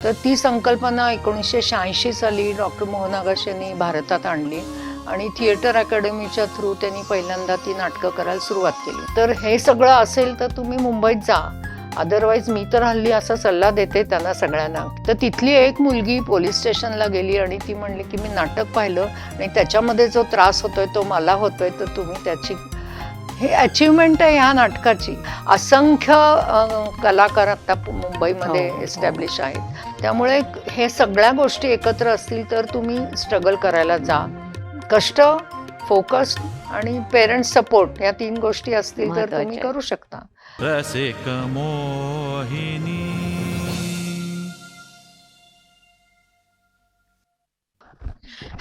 तर ती संकल्पना 1986 साली डॉक्टर मोहन आगाश यांनी भारतात आणली आणि थिएटर अकॅडमीच्या थ्रू त्यांनी पहिल्यांदा ती नाटकं करायला सुरुवात केली. तर हे सगळं असेल तर तुम्ही मुंबईत जा, अदरवाईज मी तर हल्ली असा सल्ला देते त्यांना सगळ्यांना. तर तिथली एक मुलगी पोलीस स्टेशनला गेली आणि ती म्हणली की मी नाटक पाहिलं आणि त्याच्यामध्ये जो त्रास होतोय तो मला होतोय, तर तुम्ही त्याची हे अचिव्हमेंट आहे ह्या नाटकाची. असंख्य कलाकार आता मुंबईमध्ये एस्टॅब्लिश आहेत. त्यामुळे हे सगळ्या गोष्टी एकत्र असतील तर तुम्ही स्ट्रगल करायला जा. कष्ट, फोकस आणि पेरेंट्स सपोर्ट या 3 गोष्टी असतील तर तुम्ही करू शकता. रसिक मोहिनी.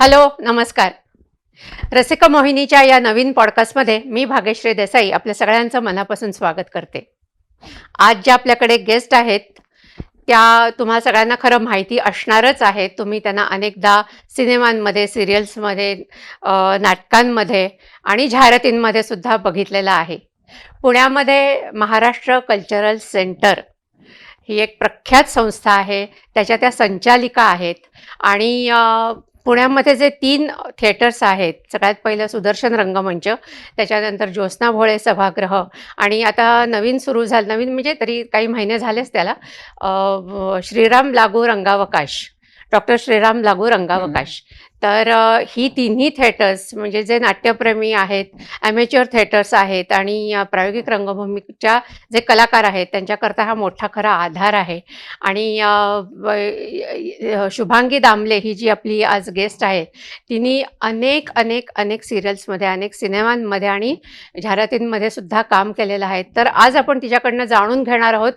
हॅलो, नमस्कार. रसिक मोहिनीच्या या नवीन पॉडकास्टमध्ये मी भाग्यश्री देसाई आपल्या सगळ्यांचं मनापासून स्वागत करते. आज ज्या आपल्याकडे गेस्ट आहेत त्या तुम्हाला सगळ्यांना खरं माहिती असणारच आहे. तुम्ही त्यांना अनेकदा सिनेमांमध्ये, सिरियल्समध्ये, नाटकांमध्ये आणि जाहिरातींमध्ये सुद्धा पुण्यामध्ये आहे. पुण्यामध्ये महाराष्ट्र कल्चरल सेंटर ही एक प्रख्यात संस्था आहे. त्या संचालिका आहेत आणि पुण्यामध्ये जे 3 थिएटर्स आहेत, सगळ्यात पहिलं सुदर्शन रंगमंच, त्याच्यानंतर ज्योत्स्ना भोळे सभागृह आणि आता नवीन सुरू झालं, नवीन म्हणजे तरी काही महिने झालेच त्याला, श्रीराम लागू रंगावकाश, डॉक्टर श्रीराम लागू रंगावकाश. तर ही तिन्ही थिएटर्स म्हणजे जे नाट्यप्रेमी आहेत, ॲमेच्युअर थिएटर्स आहेत आणि प्रायोगिक रंगभूमीच्या जे कलाकार आहेत त्यांच्याकरता हा मोठा खरा आधार आहे. आणि शुभांगी दामले ही जी आपली आज गेस्ट आहे तिने अनेक अनेक अनेक सिरियल्समध्ये, अनेक सिनेमांमध्ये आणि जाहिरातींमध्ये सुद्धा काम केलेलं आहे. तर आज आपण तिच्याकडनं जाणून घेणार आहोत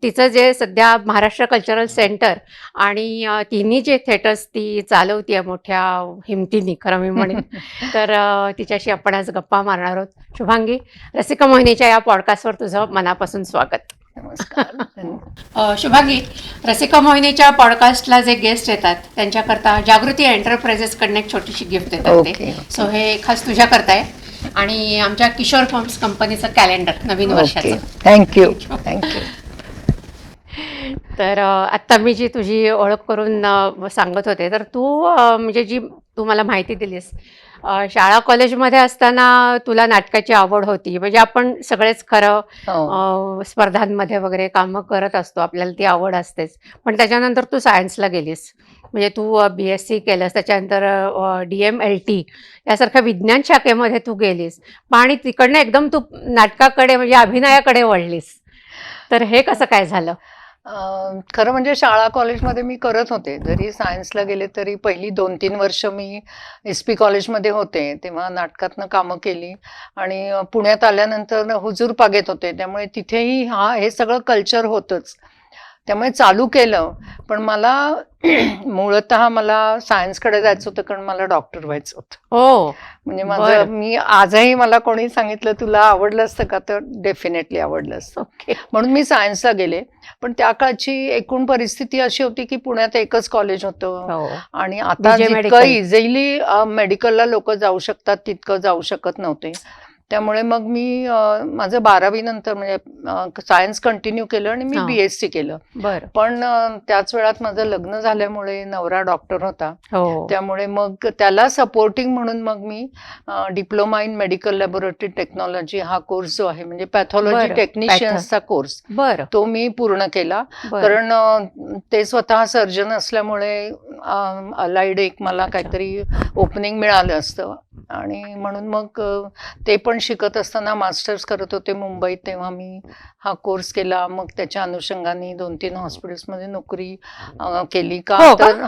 तिचं जे सध्या महाराष्ट्र कल्चरल सेंटर आणि तिन्ही जे थिएटर्स ती चालवते मोठ्या हिमतीने, खरं मी म्हणेन. तर तिच्याशी आपण आज गप्पा मारणार आहोत. शुभांगी, रसिक मोहिनीच्या या पॉडकास्टवर तुझं मनापासून स्वागत. नमस्कार. शुभांगी, रसिक मोहिनीच्या पॉडकास्टला जे गेस्ट येतात त्यांच्याकरता जागृती एंटरप्राइजेसकडनं एक छोटीशी गिफ्ट देतात ते. सो हे खास तुझ्याकरता आहे आणि आमच्या किशोर फॉर्म्स कंपनीचं कॅलेंडर नवीन वर्षाचं. थँक्यू. तर आत्ता मी जी तुझी ओळख करून सांगत होते, तर तू म्हणजे जी तू मला माहिती दिलीस, शाळा कॉलेजमध्ये असताना तुला नाटकाची आवड होती. म्हणजे आपण सगळेच खरं स्पर्धांमध्ये वगैरे कामं करत असतो, आपल्याला ती आवड असतेच. पण त्याच्यानंतर तू सायन्सला गेलीस, म्हणजे तू BSc केलंस, त्याच्यानंतर DMLT यासारख्या विज्ञान शाखेमध्ये तू गेलीस आणि तिकडनं एकदम तू नाटकाकडे म्हणजे अभिनयाकडे वळलीस. तर हे कसं काय झालं? खरं म्हणजे शाळा कॉलेजमध्ये मी करत होते. जरी सायन्सला गेले तरी पहिली 2-3 वर्ष मी SP कॉलेजमध्ये होते, तेव्हा नाटकातनं कामं केली आणि पुण्यात आल्यानंतर हुजूर पागेत होते, त्यामुळे तिथेही हे सगळं कल्चर होतंच. त्यामुळे चालू केलं. पण मला मूळतः मला सायन्सकडे जायचं होतं कारण मला डॉक्टर व्हायचं होतं. हो, म्हणजे मी आजही मला कोणी सांगितलं तुला आवडलं असतं का, तर डेफिनेटली आवडलं असतं. म्हणून मी सायन्सला गेले. पण त्या काळची एकूण परिस्थिती अशी होती की पुण्यात एकच कॉलेज होतं आणि आता जितकं इझिली मेडिकलला लोक जाऊ शकतात तितकं जाऊ शकत नव्हते. त्यामुळे मग मी माझं 12वी नंतर म्हणजे सायन्स कंटिन्यू केलं आणि मी BSc केलं. पण त्याच वेळात माझं लग्न झाल्यामुळे नवरा डॉक्टर होता, त्यामुळे मग त्याला सपोर्टिंग म्हणून मग मी diploma in medical laboratory technology हा कोर्स जो आहे म्हणजे पॅथॉलॉजी टेक्निशियन्सचा कोर्स, तो मी पूर्ण केला. कारण ते स्वतः सर्जन असल्यामुळे अलाइड एक मला काहीतरी ओपनिंग मिळालं असतं आणि म्हणून मग ते पण शिकत असताना मास्टर्स करत होते मुंबईत, तेव्हा मी हा कोर्स केला. मग त्याच्या अनुषंगाने 2-3 हॉस्पिटल्समध्ये नोकरी केली का, तर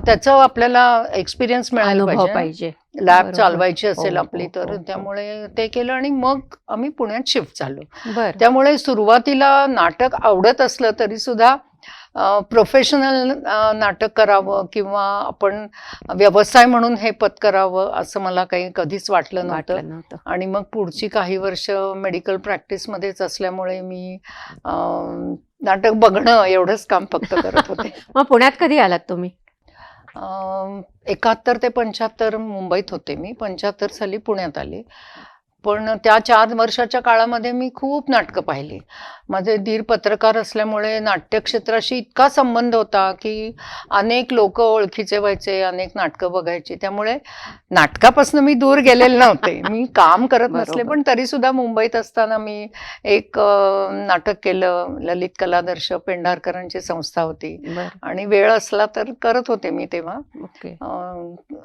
त्याचं आपल्याला एक्सपिरियन्स मिळाला पाहिजे, लॅब चालवायची असेल आपली तर. त्यामुळे ते केलं आणि मग आम्ही पुण्यात शिफ्ट झालो. त्यामुळे सुरुवातीला नाटक आवडत असलं तरी सुद्धा प्रोफेशनल नाटक करावं किंवा आपण व्यवसाय म्हणून हे पत्करावं असं मला काही कधीच वाटलं नव्हतं. आणि मग पुढची काही वर्ष मेडिकल प्रॅक्टिसमध्येच असल्यामुळे मी नाटक बघणं एवढंच काम फक्त करत होते. मग पुण्यात कधी आलात तुम्ही? 71 ते 75 मुंबईत होते मी. 75 साली पुण्यात आले. पण त्या 4 वर्षाच्या काळामध्ये मी खूप नाटकं पाहिली. माझे दीर पत्रकार असल्यामुळे नाट्यक्षेत्राशी इतका संबंध होता की अनेक लोक ओळखीचे व्हायचे, अनेक नाटकं बघायची. त्यामुळे नाटकापासून मी दूर गेलेले नव्हते. मी काम करत नसले, बरोबर. पण तरी सुद्धा मुंबईत असताना मी एक नाटक केलं. ललित कलादर्श पेंढारकरांची संस्था होती बर. आणि वेळ असला तर करत होते मी तेव्हा. ओके.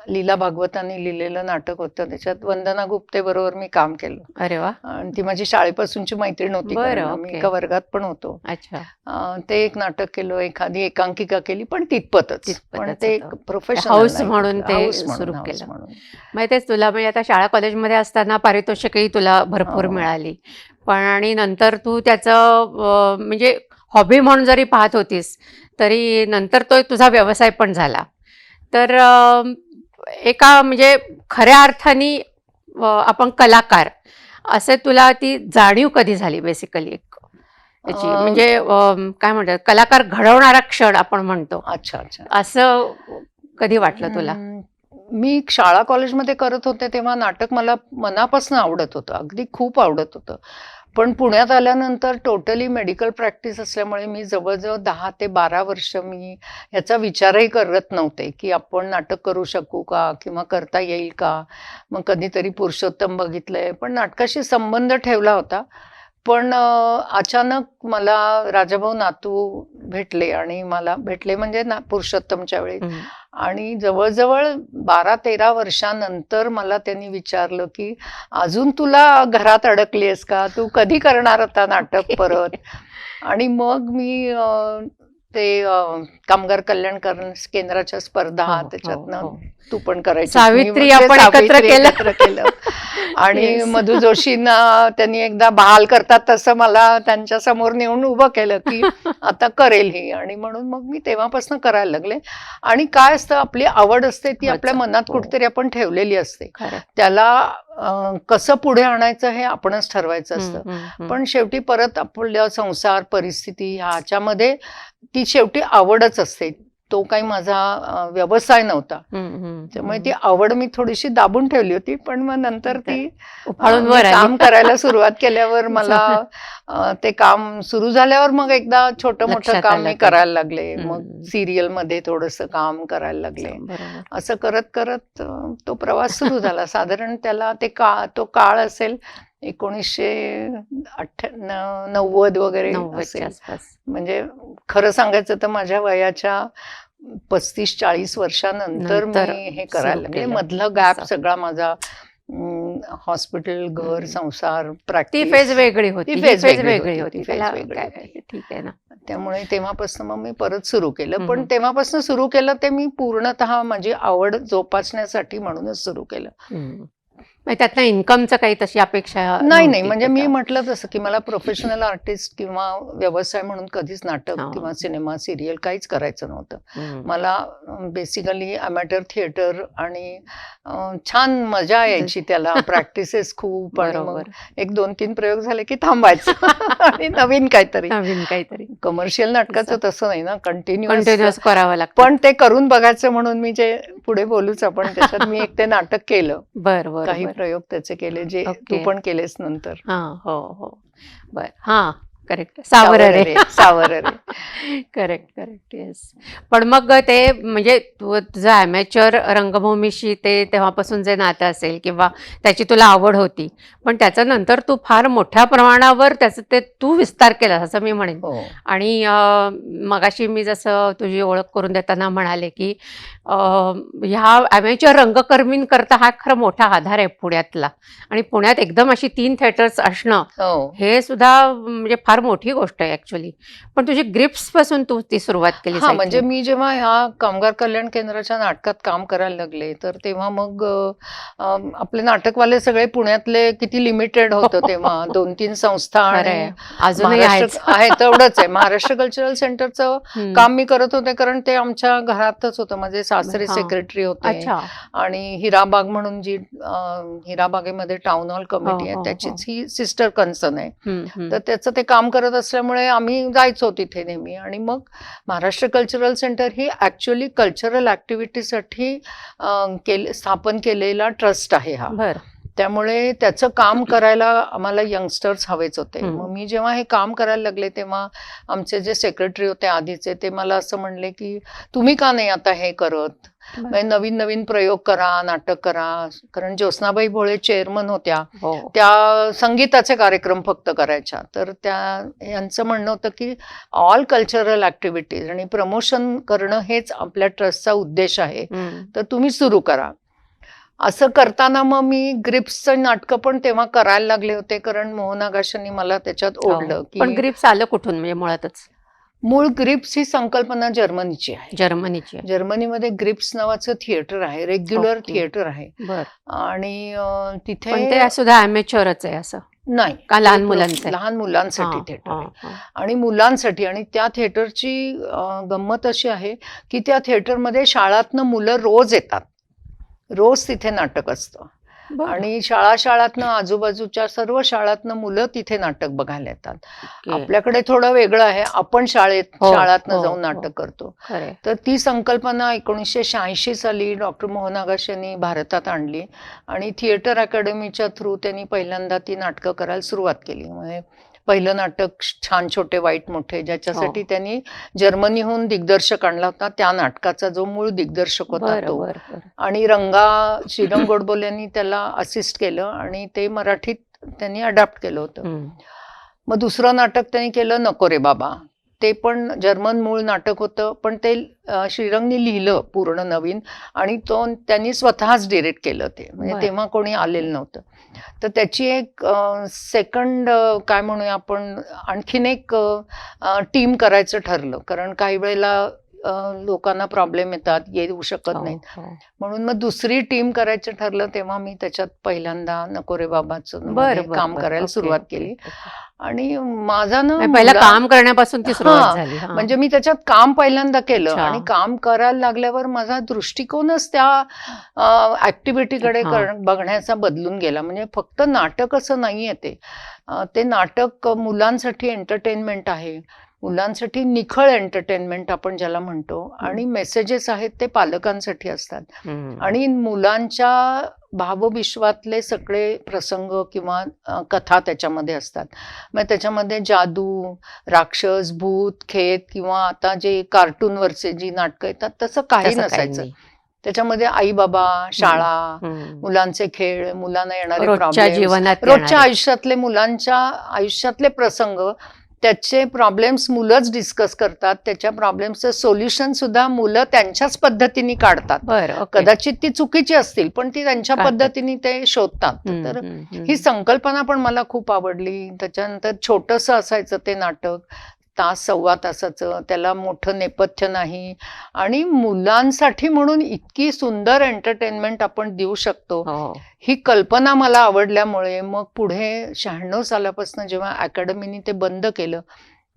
लीला भागवतांनी लिहिलेलं नाटक होतं, त्याच्यात वंदना गुप्ते बरोबर मी काम केलं. अरे वा. आणि ती माझी शाळेपासूनची मैत्रीण होती, बरं, कारण मी ओके. एका वर्गात पण होतो. अच्छा. ते एक नाटक केलं, एखादी एकांकिका केली, पण तितपतच. पण तितपतच ते एक होतं. प्रोफेशनल हाऊस म्हणून ते सुरू केलं. मग तेच तुला म्हणजे आता शाळा कॉलेजमध्ये असताना पारितोषिकही तुला भरपूर हो. मिळाली, पण आणि नंतर तू त्याचं म्हणजे हॉबी म्हणून जरी पाहत होतीस तरी नंतर तो तुझा व्यवसाय पण झाला. तर एका म्हणजे खऱ्या अर्थाने आपण कलाकार असे तुला ती जाणीव कधी झाली बेसिकली याची, म्हणजे काय म्हणतात कलाकार घडवणारा क्षण आपण म्हणतो, अच्छा अच्छा. असं कधी वाटलं तुला? मी शाळा कॉलेजमध्ये करत होते तेव्हा नाटक मला मनापासून आवडत होतं, अगदी खूप आवडत होतं. पण पुण्यात आल्यानंतर टोटली मेडिकल प्रॅक्टिस असल्यामुळे मी जवळजवळ 10 ते 12 वर्ष मी ह्याचा विचारही करत नव्हते की आपण नाटक करू शकू का किंवा करता येईल का. मग कधीतरी पुरुषोत्तम बघितलंय, पण नाटकाशी संबंध ठेवला होता. पण अचानक मला राजाभाऊ नातू भेटले आणि मला भेटले म्हणजे पुरुषोत्तमच्या वेळी. आणि जवळजवळ 12-13 वर्षानंतर मला त्यांनी विचारलं की अजून तुला घरात अडकलीयस का, तू कधी करणार आता नाटक परत. आणि मग मी ते कामगार कल्याण केंद्राच्या स्पर्धा त्याच्यातनं तू पण करायची, सावित्री आपण एकत्र केलं. आणि मधु जोशींना त्यांनी एकदा बहाल करतात तसं मला त्यांच्या समोर नेऊन उभं केलं की आता करेल ही. आणि म्हणून मग मी तेव्हापासून करायला लागले. आणि काय असतं, आपली आवड असते ती आपल्या मनात कुठेतरी आपण ठेवलेली असते, त्याला कसं पुढे आणायचं हे आपणच ठरवायचं असतं. पण शेवटी परत आपल्या संसार परिस्थिती ह्याच्यामध्ये ती शेवटी आवडच असते. तो काही माझा व्यवसाय नव्हता, त्यामुळे ती आवड मी थोडीशी दाबून ठेवली होती. पण मग नंतर ती काम करायला सुरुवात केल्यावर मला ते काम सुरू झाल्यावर मग एकदा छोटं मोठं काम मी करायला लागले. मग सिरियल मध्ये थोडंसं काम करायला लागले. असं करत करत तो प्रवास सुरू झाला. साधारण त्याला तो काळ असेल 1990 वगैरे असेल. म्हणजे खरं सांगायचं तर माझ्या वयाच्या 35-40 वर्षानंतर मी हे करायला लागले. मधला गॅप सगळा माझा हॉस्पिटल, घर, संसार, प्रॅक्टिस, फेज वेगळी होती. ठीक आहे ना. त्यामुळे तेव्हापासून मग मी परत सुरू केलं. पण तेव्हापासून सुरू केलं ते मी पूर्णतः माझी आवड जोपासण्यासाठी म्हणूनच सुरू केलं. त्यातनं इन्कमचं काही तशी अपेक्षा नाही. म्हणजे मी म्हटलं तसं की मला प्रोफेशनल आर्टिस्ट किंवा व्यवसाय म्हणून कधीच नाटक किंवा सिनेमा सिरियल काहीच करायचं नव्हतं. मला बेसिकली अमॅटर थिएटर आणि छान मजा यायची त्याला, प्रॅक्टिसेस खूप. आणि मग 1-2-3 प्रयोग झाले की थांबायचं आणि नवीन काहीतरी. कमर्शियल नाटकाचं तसं नाही ना, कंटिन्युअस करावं लागतं. पण ते करून बघायचं म्हणून मी जे पुढे बोलूच आपण त्याच्यात मी एक ते नाटक केलं. काही प्रयोग त्याचे केले जे तू पण केलेस नंतर. हो बर. करेक्ट. सावररे. करेक्ट. येस. पण मग ते म्हणजे तुझं अमॅच्युअर रंगभूमीशी ते तेव्हापासून जे नातं असेल किंवा त्याची तुला आवड होती, पण त्याच्यानंतर तू फार मोठ्या प्रमाणावर त्याचं ते तू विस्तार केला असं मी म्हणेन. आणि मगाशी मी जसं तुझी ओळख करून देताना म्हणाले की ह्या अमॅच्युअर रंगकर्मींकरता हा खरं मोठा आधार आहे पुण्यातला. आणि पुण्यात एकदम अशी 3 थिएटर्स असणं हे सुद्धा म्हणजे फार मोठी गोष्ट आहे ऍक्च्युअली. पण तुझी ग्रिप्स पासून तू ती सुरुवात केली. म्हणजे मी जेव्हा ह्या कामगार कल्याण केंद्राच्या नाटकात काम करायला लागले तर तेव्हा मग आपले नाटकवाले सगळे पुण्यातले किती लिमिटेड होतं तेव्हा. 2-3 संस्था आणि अजूनही आहे तेवढंच आहे. महाराष्ट्र कल्चरल सेंटरचं काम मी करत होते कारण ते आमच्या घरातच होतं. माझे सासरे सेक्रेटरी होते. आणि हिराबाग म्हणून जी हिराबागेमध्ये टाउन हॉल कमिटी आहे त्याचीच ही सिस्टर कन्सर्न आहे. तर त्याचं ते काम करत असल्यामुळे आम्ही जायचो तिथे नेहमी. आणि मग महाराष्ट्र कल्चरल सेंटर ही ऍक्च्युअली कल्चरल ऍक्टिव्हिटीसाठी स्थापन केलेला ट्रस्ट आहे हा. त्यामुळे त्याचं काम करायला आम्हाला यंगस्टर्स हवेच होते. हम्म. मग मी जेव्हा हे काम करायला लागले तेव्हा आमचे जे सेक्रेटरी होते आधीचे ते मला असं म्हणले की तुम्ही का नाही आता हे करत, म्हणजे नवीन नवीन प्रयोग करा, नाटक करा. कारण ज्योत्स्नाबाई भोळे चेअरमन होत्या, हो त्या संगीताचे कार्यक्रम फक्त करायच्या. तर यांचं म्हणणं होतं की ऑल कल्चरल ऍक्टिव्हिटीज आणि प्रमोशन करणं हेच आपल्या ट्रस्टचा उद्देश आहे, हम्म. तर तुम्ही सुरू करा. असं करताना मग मी ग्रिप्सचं नाटकं पण तेव्हा करायला लागले होते, कारण मोहन आगाशांनी मला त्याच्यात ओढलं. हो. पण की ग्रिप्स आलं कुठून म्हणजे मुळातच मूळ ग्रिप्स ही संकल्पना जर्मनीची आहे. जर्मनीची आहे. जर्मनीमध्ये ग्रिप्स नावाचं थिएटर आहे, रेग्युलर ओके. थिएटर आहे. बर आणि पण तिथे ते सुद्धा अमेच्युअरच आहे असं नाही, का लहान ते मुलांचं आहे? लहान मुलांसाठी हा, थिएटर हा, आहे. हा. आणि मुलांसाठी. आणि त्या थिएटरची गंमत अशी आहे की त्या थिएटरमध्ये शाळातनं मुलं रोज येतात, रोज तिथे नाटक असतं. बरं. आणि शाळातनं आजूबाजूच्या सर्व शाळातनं मुलं तिथे नाटक बघायला येतात. ओके. आपल्याकडे थोडं वेगळं आहे, आपण हो, शाळातनं हो, जाऊन हो. नाटक करतो. खरंय. तर ती संकल्पना 1986 साली डॉक्टर मोहन आगाशांनी भारतात आणली आणि थिएटर अकॅडमीच्या थ्रू त्यांनी पहिल्यांदा ती नाटकं करायला सुरुवात केली. म्हणजे पहिलं नाटक छान छोटे वाईट मोठे, ज्याच्यासाठी हो. त्यांनी जर्मनीहून दिग्दर्शक आणला होता. त्या नाटकाचा जो मूळ दिग्दर्शक होता बरं तो. बरं बरं. आणि श्रीरंग गोडबोले यांनी त्याला असिस्ट केलं आणि ते मराठीत त्यांनी अडॅप्ट केलं होतं. हम्म. मग दुसरं नाटक त्यांनी केलं नको रे बाबा. ते पण जर्मन मूळ नाटक होतं, पण ते श्रीरंगनी लिहिलं पूर्ण नवीन आणि त्यांनी स्वतःच डिरेक्ट केलं ते. म्हणजे बरं. तेव्हा कोणी आलेलं नव्हतं. तर त्याची एक सेकंड काय म्हणूया आपण, आणखीन एक टीम करायचं ठरलं. कारण काही वेळेला लोकांना प्रॉब्लेम येतात, येऊ शकत हो, नाहीत. हो. म्हणून मग दुसरी टीम करायचं ठरलं. तेव्हा मी त्याच्यात पहिल्यांदा नको रे बाबाचं बरं मध्ये बरं काम बरं. करायला ओके, सुरुवात ओके, केली. ओके. आणि माझा ना म्हणजे पहिलं काम करण्यापासून ती हा, सुरुवात झाली. हा. म्हणजे मी त्याच्यात काम पहिल्यांदा केलं अच्छा. आणि काम करायला लागल्यावर माझा दृष्टिकोनच त्या ऍक्टिव्हिटीकडे हा. बघण्याचा बदलून गेला. म्हणजे फक्त नाटक असं नाहीये ते. ते नाटक मुलांसाठी एंटरटेनमेंट आहे, मुलांसाठी निखळ एंटरटेनमेंट आपण ज्याला म्हणतो. आणि मेसेजेस आहेत ते पालकांसाठी असतात. हम्म. आणि मुलांच्या भावविश्वातले सगळे प्रसंग किंवा कथा त्याच्यामध्ये असतात. मग त्याच्यामध्ये जादू, राक्षस, भूत, खेत किंवा आता जे कार्टूनवरचे जी नाटकं येतात तसं काही तसं काही नसायचं. नाही. त्याच्यामध्ये आई बाबा, शाळा, हम्म. मुलांचे खेळ, मुलांना येणारे रोजच्या प्रॉब्लेम, जीवनात रोजच्या येणारे. आयुष्यातले मुलांच्या आयुष्यातले प्रसंग, त्याचे प्रॉब्लेम्स मुलंच डिस्कस करतात. त्याच्या प्रॉब्लेम्सचं सोल्युशन सुद्धा मुलं त्यांच्याच पद्धतीने काढतात. बरं. ओके. कदाचित ती चुकीची असतील, पण ती त्यांच्या काढतात. पद्धतीने ते शोधतात. हम्म, तर हम्म, हम्म. ही संकल्पना पण मला खूप आवडली. त्याच्यानंतर छोटंसं असायचं ते नाटक, तास सव्वा तासाचं, त्याला मोठं नेपथ्य नाही. आणि मुलांसाठी म्हणून इतकी सुंदर एंटरटेनमेंट आपण देऊ शकतो, हो. ही कल्पना मला आवडल्यामुळे मग पुढे 96 सालापासून जेव्हा अकॅडमीने ते बंद केलं,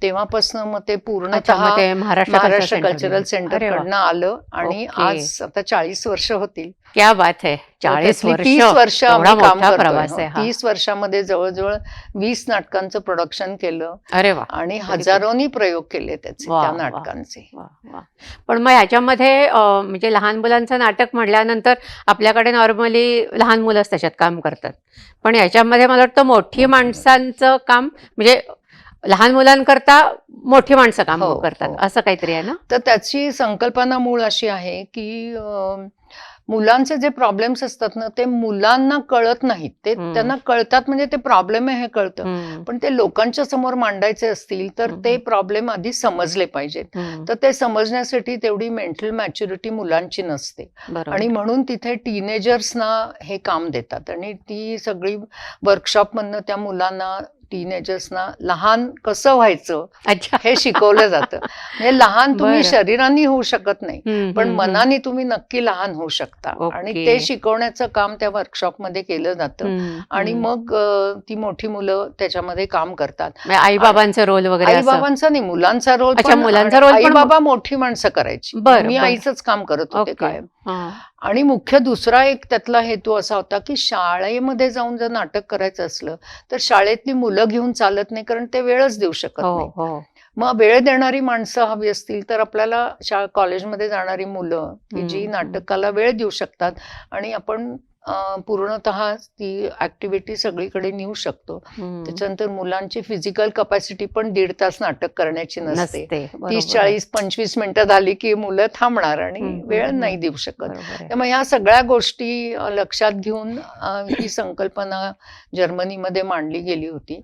तेव्हापासून मग ते अच्छा, पूर्णतः मग ते Maharashtra Maharashtra cultural cultural centre. अरे वा. सेंटरकडनं आलं. आणि ओके. आज आता 40 वर्ष होतील. क्या बात है. 40 त्यातली वर्ष. 30 वर्ष एवढा आम्ही काम मोठा करतोय. प्रवास आहे हा. 30 वर्षामध्ये जवळजवळ 20 नाटकांचं प्रोडक्शन केलं अरे वा. आणि good. हजारोनी प्रयोग केले त्याचे, वा, त्या वा. नाटकांचे. वा, वा. पण मग याच्यामध्ये म्हणजे लहान मुलांचं नाटक म्हटल्यानंतर आपल्याकडे नॉर्मली लहान मुलंच त्याच्यात काम करतात. पण याच्यामध्ये मला वाटतं मोठी माणसांचं काम म्हणजे लहान मुलांकरता मोठी माणसं काम हो, करतात हो. असं काहीतरी आहे ना? तर त्याची संकल्पना मूळ अशी आहे की मुलांचे जे प्रॉब्लेम्स असतात ना, ते मुलांना कळत नाहीत. ते त्यांना कळतात, म्हणजे ते प्रॉब्लेम आहे हे कळतं, हम्म. पण ते लोकांच्या समोर मांडायचे असतील तर ते प्रॉब्लेम आधी समजले पाहिजेत. तर ते समजण्यासाठी तेवढी मेंटल मॅच्युरिटी मुलांची नसते. बरोबर. आणि म्हणून तिथे टीनेजर्सना हे काम देतात आणि ती सगळी वर्कशॉपमधनं त्या मुलांना, टीनेजर्सना लहान कसं व्हायचं अच्छा. हे शिकवलं जातं. म्हणजे लहान तुम्ही बरं. शरीराने होऊ शकत नाही, हम्म, पण हम्म, हम्म. मनाने तुम्ही नक्की लहान होऊ शकता. आणि ओके. ते शिकवण्याचं काम त्या वर्कशॉपमध्ये केलं जातं. हम्म, आणि हम्म. मग ती मोठी मुलं त्याच्यामध्ये काम करतात. म्हणजे आईबाबांचा रोल वगैरे आई असं? बाबांचा नाही, मुलांचा रोल. अच्छा, मुलांचा रोल पण- आई बाबा मोठी माणसं करायची. बरं, मी बरं. आईचंच काम करत होते ओके. कायम. हा. आणि मुख्य दुसरा एक त्यातला हेतू असा होता की शाळेमध्ये जाऊन जर नाटक करायचं असलं तर शाळेतली मुलं घेऊन चालत नाही, कारण ते वेळच देऊ शकत हो नाही. हो. मग वेळ देणारी माणसं हवी असतील तर आपल्याला कॉलेजमध्ये जाणारी मुलं की जी नाटकाला वेळ देऊ शकतात आणि आपण पूर्णतः ती ऍक्टिव्हिटी सगळीकडे नेऊ शकतो. हम्म. त्याच्यानंतर मुलांची फिजिकल कपॅसिटी पण 1.5 तास नाटक करण्याची नसते. नसते, बरोबर 30, आहे. 40, 25 मिनिटं झाली की मुलं थांबणार आणि हम्म, वेळ हम्म, नाही देऊ शकत. बरोबर आहे. त्यामुळे ह्या सगळ्या गोष्टी लक्षात घेऊन ही संकल्पना जर्मनीमध्ये मांडली गेली होती.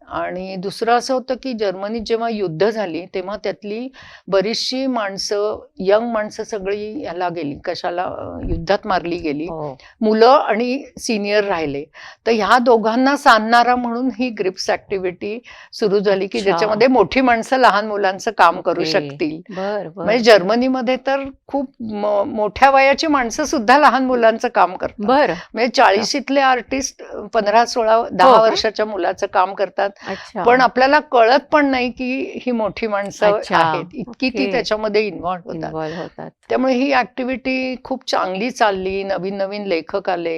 आणि दुसरं असं होतं की जर्मनीत जेव्हा युद्ध झाली तेव्हा त्यातली बरीचशी माणसं, यंग माणसं सगळी ह्याला गेली, कशाला युद्धात मारली गेली. हो. मुलं आणि सिनियर राहिले. तर ह्या दोघांना सांधणारा म्हणून ही ग्रिप्स ऍक्टिव्हिटी सुरू झाली की अच्छा. ज्याच्यामध्ये मोठी माणसं लहान मुलांचं काम करू ओके. शकतील. बर म्हणजे बर जर्मनीमध्ये तर खूप मोठ्या वयाची माणसं सुद्धा लहान मुलांचं काम करतात. बर. म्हणजे 40शीतले आर्टिस्ट 15, 16, 10 हो का? वर्षाच्या मुलाचं काम करतात. अच्छा. पण आपल्याला कळत पण नाही की ही मोठी माणसं अच्छा. आहेत, इतकी ती ओके. त्याच्यामध्ये इन्व्हॉल्व्ह होतात. इन्व्हॉल्व होतात. त्यामुळे ही ऍक्टिव्हिटी खूप चांगली चालली. नवीन नवीन लेखक आले.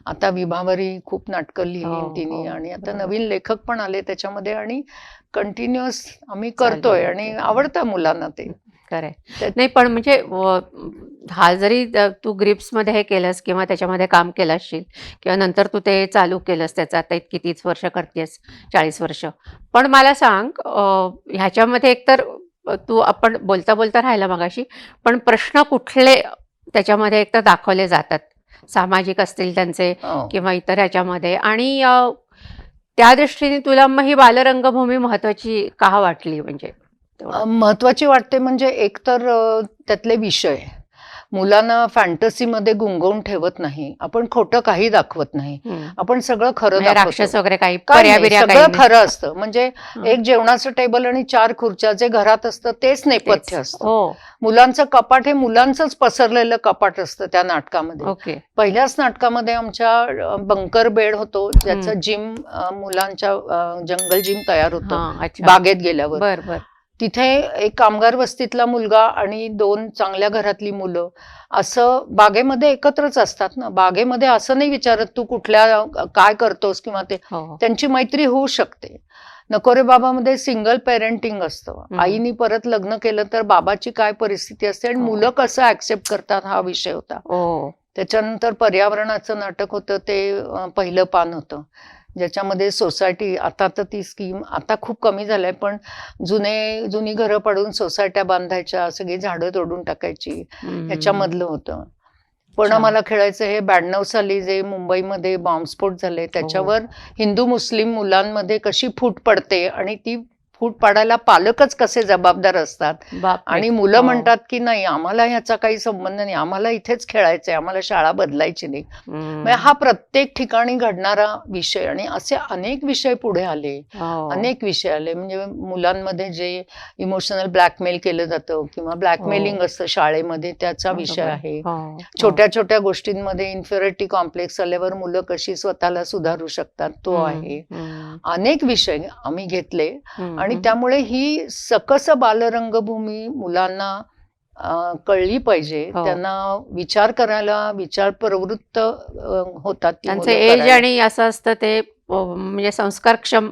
आता विभावरी खूप नाटकं लिहिली हो, तिने हो, आणि आता बरोबर. नवीन लेखक पण आले त्याच्यामध्ये आणि कंटिन्युअस आम्ही चालू करतोय आहे आणि ते. आवडतं मुलांना ते. खरंय. त्यात- नाही पण म्हणजे हा जरी तू ग्रिप्स मध्ये हे केलंस किंवा त्याच्यामध्ये काम केलं असशील किंवा नंतर तू ते चालू केलंस त्याचं आता इतकी 30 वर्ष करतेस, 40 वर्ष, पण मला सांग ह्याच्यामध्ये एकतर तू आपण बोलता बोलता राहिला मगाशी, पण प्रश्न कुठले त्याच्यामध्ये एकतर दाखवले जातात, सामाजिक असतील त्यांचे हो. किंवा इतर ह्याच्यामध्ये, आणि त्या दृष्टीने तुला मग ही बालरंगभूमी महत्वाची का वाटली म्हणजे तेवढं? महत्वाची वाटते म्हणजे एकतर त्यातले विषय मुलांना फॅन्टसीमध्ये गुंगवून ठेवत नाही. आपण खोटं काही दाखवत नाही. हम्म. आपण सगळं खरं म्हणजे राक्षस दाखवतो. वगैरे काही काही पर्या नाही, बिर्या काही सगळं नाही. खरं असतं. म्हणजे हं. एक जेवणाचं टेबल आणि 4 खुर्च्या जे घरात असतं तेच नेपथ्य तेच. असतं. हो. मुलांचं कपाट हे मुलांचंच पसरलेलं कपाट असतं त्या नाटकामध्ये. ओके. पहिल्याच नाटकामध्ये आमच्या बंकर बेड होतो ज्याचं हम्म. जिम मुलांच्या जंगल जिम तयार होतं हा. अच्छा. बागेत गेल्यावर. बर बर. तिथे एक कामगार वस्तीतला मुलगा आणि 2 चांगल्या घरातली मुलं असं बागेमध्ये एकत्रच असतात ना. बागेमध्ये असं नाही विचारत तू कुठल्या काय करतोस किंवा ते, हो हो. त्यांची मैत्री होऊ शकते. नको रे बाबामध्ये सिंगल पेरेंटिंग असतं. आईनी परत लग्न केलं तर बाबाची काय परिस्थिती असते आणि हो. मुलं कसं ऍक्सेप्ट करतात हा विषय होता. ओ. त्याच्यानंतर पर्यावरणाचं नाटक होतं ते पहिलं पान होतं ज्याच्यामध्ये सोसायटी, आता तर ती स्कीम आता खूप कमी झालंय, पण जुनी घरं पडून सोसायट्या बांधायच्या, सगळी झाडं तोडून टाकायची, ह्याच्यामधलं होतं. पण अच्छा. मला खेळायचं हे 92 साली जे मुंबईमध्ये बॉम्बस्फोट झाले त्याच्यावर हिंदू मुस्लिम मुलांमध्ये कशी फूट पडते आणि ती फूट पाडायला पालकच कसे जबाबदार असतात. बापरे. आणि मुलं हो. म्हणतात की नाही आम्हाला ह्याचा काही संबंध नाही, आम्हाला इथेच खेळायचंय, आम्हाला शाळा बदलायची नाही. म्हणजे हा प्रत्येक ठिकाणी घडणारा विषय आणि असे अनेक विषय पुढे आले. हो. अनेक विषय आले म्हणजे मुलांमध्ये जे इमोशनल ब्लॅकमेल केलं जातं किंवा ब्लॅकमेलिंग असतं शाळेमध्ये त्याचा विषय बरोबर. आहे. हो, हो. छोट्या छोट्या गोष्टींमध्ये इन्फिरिटी कॉम्प्लेक्स आल्यावर मुलं कशी स्वतःला सुधारू शकतात तो आहे. अनेक विषय आम्ही घेतले आणि त्यामुळे ही सकस बालरंगभूमी मुलांना कळली पाहिजे. हो. त्यांना विचार करायला, विचार प्रवृत्त होतात ती त्यांचं मुलं एज करायला. आणि असं असतं ते म्हणजे संस्कारक्षम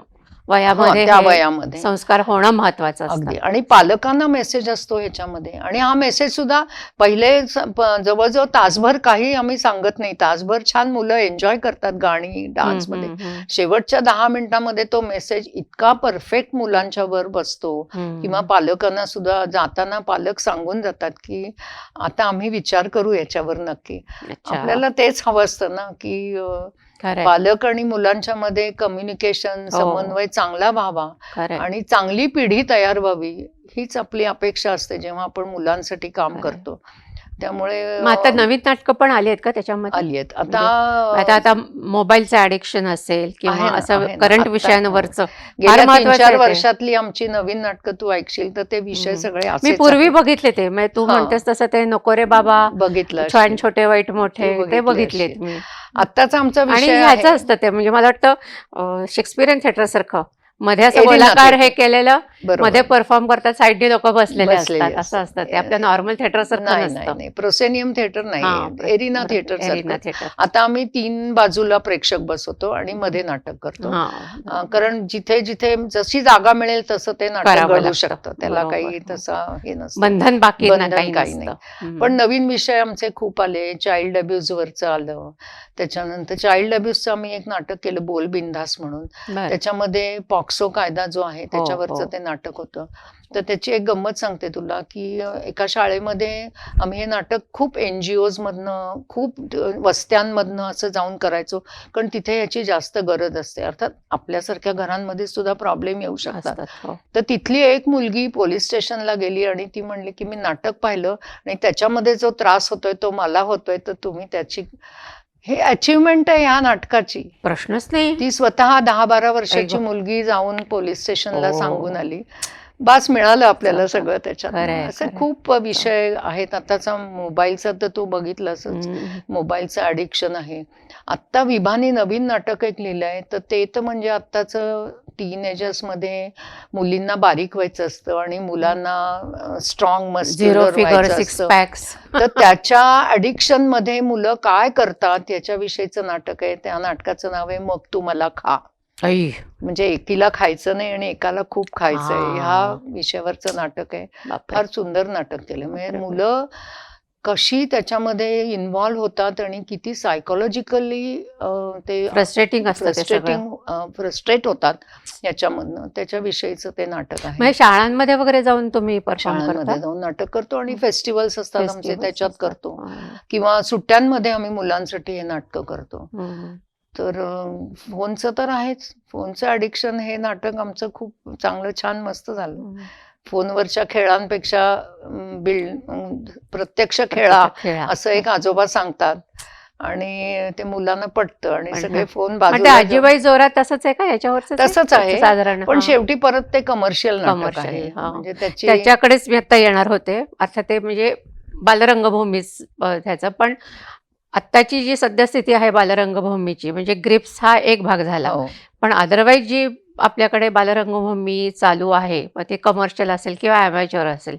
वयामध्ये त्या हे वयामध्ये संस्कार होणं महत्वाचं अगदी. असतं. आणि पालकांना मेसेज असतो ह्याच्यामध्ये आणि हा मेसेज सुद्धा पहिले जवळजवळ तासभर काही आम्ही सांगत नाही, तासभर छान मुलं एन्जॉय करतात गाणी डान्स मध्ये. शेवटच्या 10 मिनिटांमध्ये तो मेसेज इतका परफेक्ट मुलांच्या वर बसतो किंवा पालकांना सुद्धा जाताना पालक सांगून जातात की आता आम्ही विचार करू याच्यावर नक्की. आपल्याला तेच हवं असतं ना की पालक आणि मुलांच्या मध्ये कम्युनिकेशन, समन्वय चांगला व्हावा आणि चांगली पिढी तयार व्हावी हीच आपली अपेक्षा असते जेव्हा आपण मुलांसाठी काम करतो. त्यामुळे आता नवीन नाटकं पण आली आहेत का त्याच्यामध्ये? आली आहेत. आता मोबाईलचं ऍडिक्शन असेल किंवा असं करंट विषयांवरचं गेल्या 3-4 वर्षातली आमची नवीन नाटकं तू ऐकशील तर ते विषय सगळे मी पूर्वी बघितले ते, म्हणजे तू म्हणतेस तसं ते नको रे बाबा, बघितलं, छान छोटे वाईट मोठे, ते बघितलेत मी. आत्ताच आमचा विषय आणि ह्याचं असतं ते म्हणजे मला वाटतं शेक्सपिरियन थिएटर सारखं मध्ये असं गोलाकार हे केलेलं बरोबर. मध्ये परफॉर्म करतात, साईडने लोक बसलेले बसलेले असतात, असं असतात. असतं ते. आपल्या नॉर्मल थिएटर सारखं नाही नसतं. नाही नाही, प्रोसेनियम थिएटर हा, नाही, एरिना थिएटर एरिना सारखं. थिएटर. आता आम्ही 3 बाजूला प्रेक्षक बसवतो आणि मध्ये नाटक करतो. हा, कारण जिथे जिथे जशी जागा मिळेल तसं ते नाटक करावं घडू लागतं. शकतं, त्याला बरोबर. काही तसं हे नसतं. बंधन बाकी बंधन काही काही नसतं. नाही. पण नवीन विषय आमचे खूप आले. चाइल्ड अब्यूज वरचं आलं, त्याच्यानंतर चाइल्ड अब्यूजचं आम्ही एक नाटक केलं, बोल बिंदास म्हणून. बरं. त्याच्यामध्ये पॉक्सो कायदा जो आहे त्याच्यावरचं हो. ते नाटक होतं. तर त्याची एक गंमत सांगते तुला, की एका शाळेमध्ये आम्ही हे नाटक खूप NGOज मधनं, खूप वस्त्यांमधनं असं जाऊन करायचो, कारण तिथे याची जास्त गरज असते. अर्थात आपल्यासारख्या घरांमध्ये सुद्धा प्रॉब्लेम येऊ शकतात. असतात, हो. तर तिथली एक मुलगी पोलीस स्टेशनला गेली आणि ती म्हणली की मी नाटक पाहिलं आणि त्याच्यामध्ये जो त्रास होतोय तो मला होतोय, तर तुम्ही त्याची, हे अचिव्हमेंट आहे ह्या नाटकाची. प्रश्नच नाही. ती स्वतः 10-12 वर्षाची आई गं. मुलगी जाऊन पोलीस स्टेशनला हो. सांगून आली. बास, मिळालं आपल्याला चांगलं. सगळं त्याच्यात. खरंय, असे खरंय. खूप विषय आहेत. आताचा मोबाईलचा तर तू बघितलंच, मोबाईलचं ॲडिक्शन आहे. आत्ता विभाने नवीन नाटक एक लिहिलंय, तर ते तर म्हणजे आत्ताचं टीनेजर्समध्ये मुलींना बारीक व्हायचं असतं आणि मुलांना स्ट्रॉंग 0 मस्क्युलर फिगर, व्हायचं 6 असतं. पॅक्स. तर त्याच्या ॲडिक्शन मध्ये मुलं काय करतात याच्याविषयीचं नाटक आहे. त्या नाटकाचं नाव आहे मग तू मला खा. आई, म्हणजे एकीला खायचं नाही आणि एकाला खूप खायचंय, ह्या हा. विषयावरचं नाटक आहे. बापरे. फार सुंदर नाटक केलं. म्हणजे बापरे. मुलं कशी त्याच्यामध्ये इन्व्हॉल्व्ह होतात आणि किती सायकोलॉजिकली ते फ्रस्ट्रेटिंग असतं ते सगळं. फ्रस्ट्रेट होतात याच्यामधनं, त्याच्याविषयीचं ते नाटक आहे. म्हणजे शाळांमध्ये वगैरे जाऊन तुम्ही परफॉर्म करता? शाळांमध्ये जाऊन नाटक करतो आणि फेस्टिवल्स असतात आमचे, Festivals त्याच्यात असतात. करतो. हा. किंवा सुट्ट्यांमध्ये आम्ही मुलांसाठी हे नाटकं करतो. हम्म. तर फोनचं तर आहेच. फोनचं ॲडिक्शन हे नाटक आमचं खूप चांगलं, छान, मस्त झालं. फोनवरच्या खेळांपेक्षा प्रत्यक्ष खेळा खेळा. असं एक आजोबा सांगतात आणि ते मुलांना पटतं आणि पण सगळे हा. फोन पण ते बाजूला ठेवून- आजीबाई जोरात तसंच आहे का याच्यावरच? तसंच आहे. साधारण. पण हा. शेवटी परत ते कमर्शियल नाटक Commercial, आहे. हा. म्हणजे त्याची त्याच्याकडेच मी आता येणार होते. अर्थात ते म्हणजे बालरंगभूमीच त्याचं. पण आत्ताची जी सद्यस्थिती आहे बालरंगभूमीची, म्हणजे ग्रिप्स हा एक भाग झाला, हो. पण अदरवाईज जी आपल्याकडे बालरंगभूमी चालू आहे, मग ते कमर्शियल असेल किंवा ॲमेच्युअर असेल,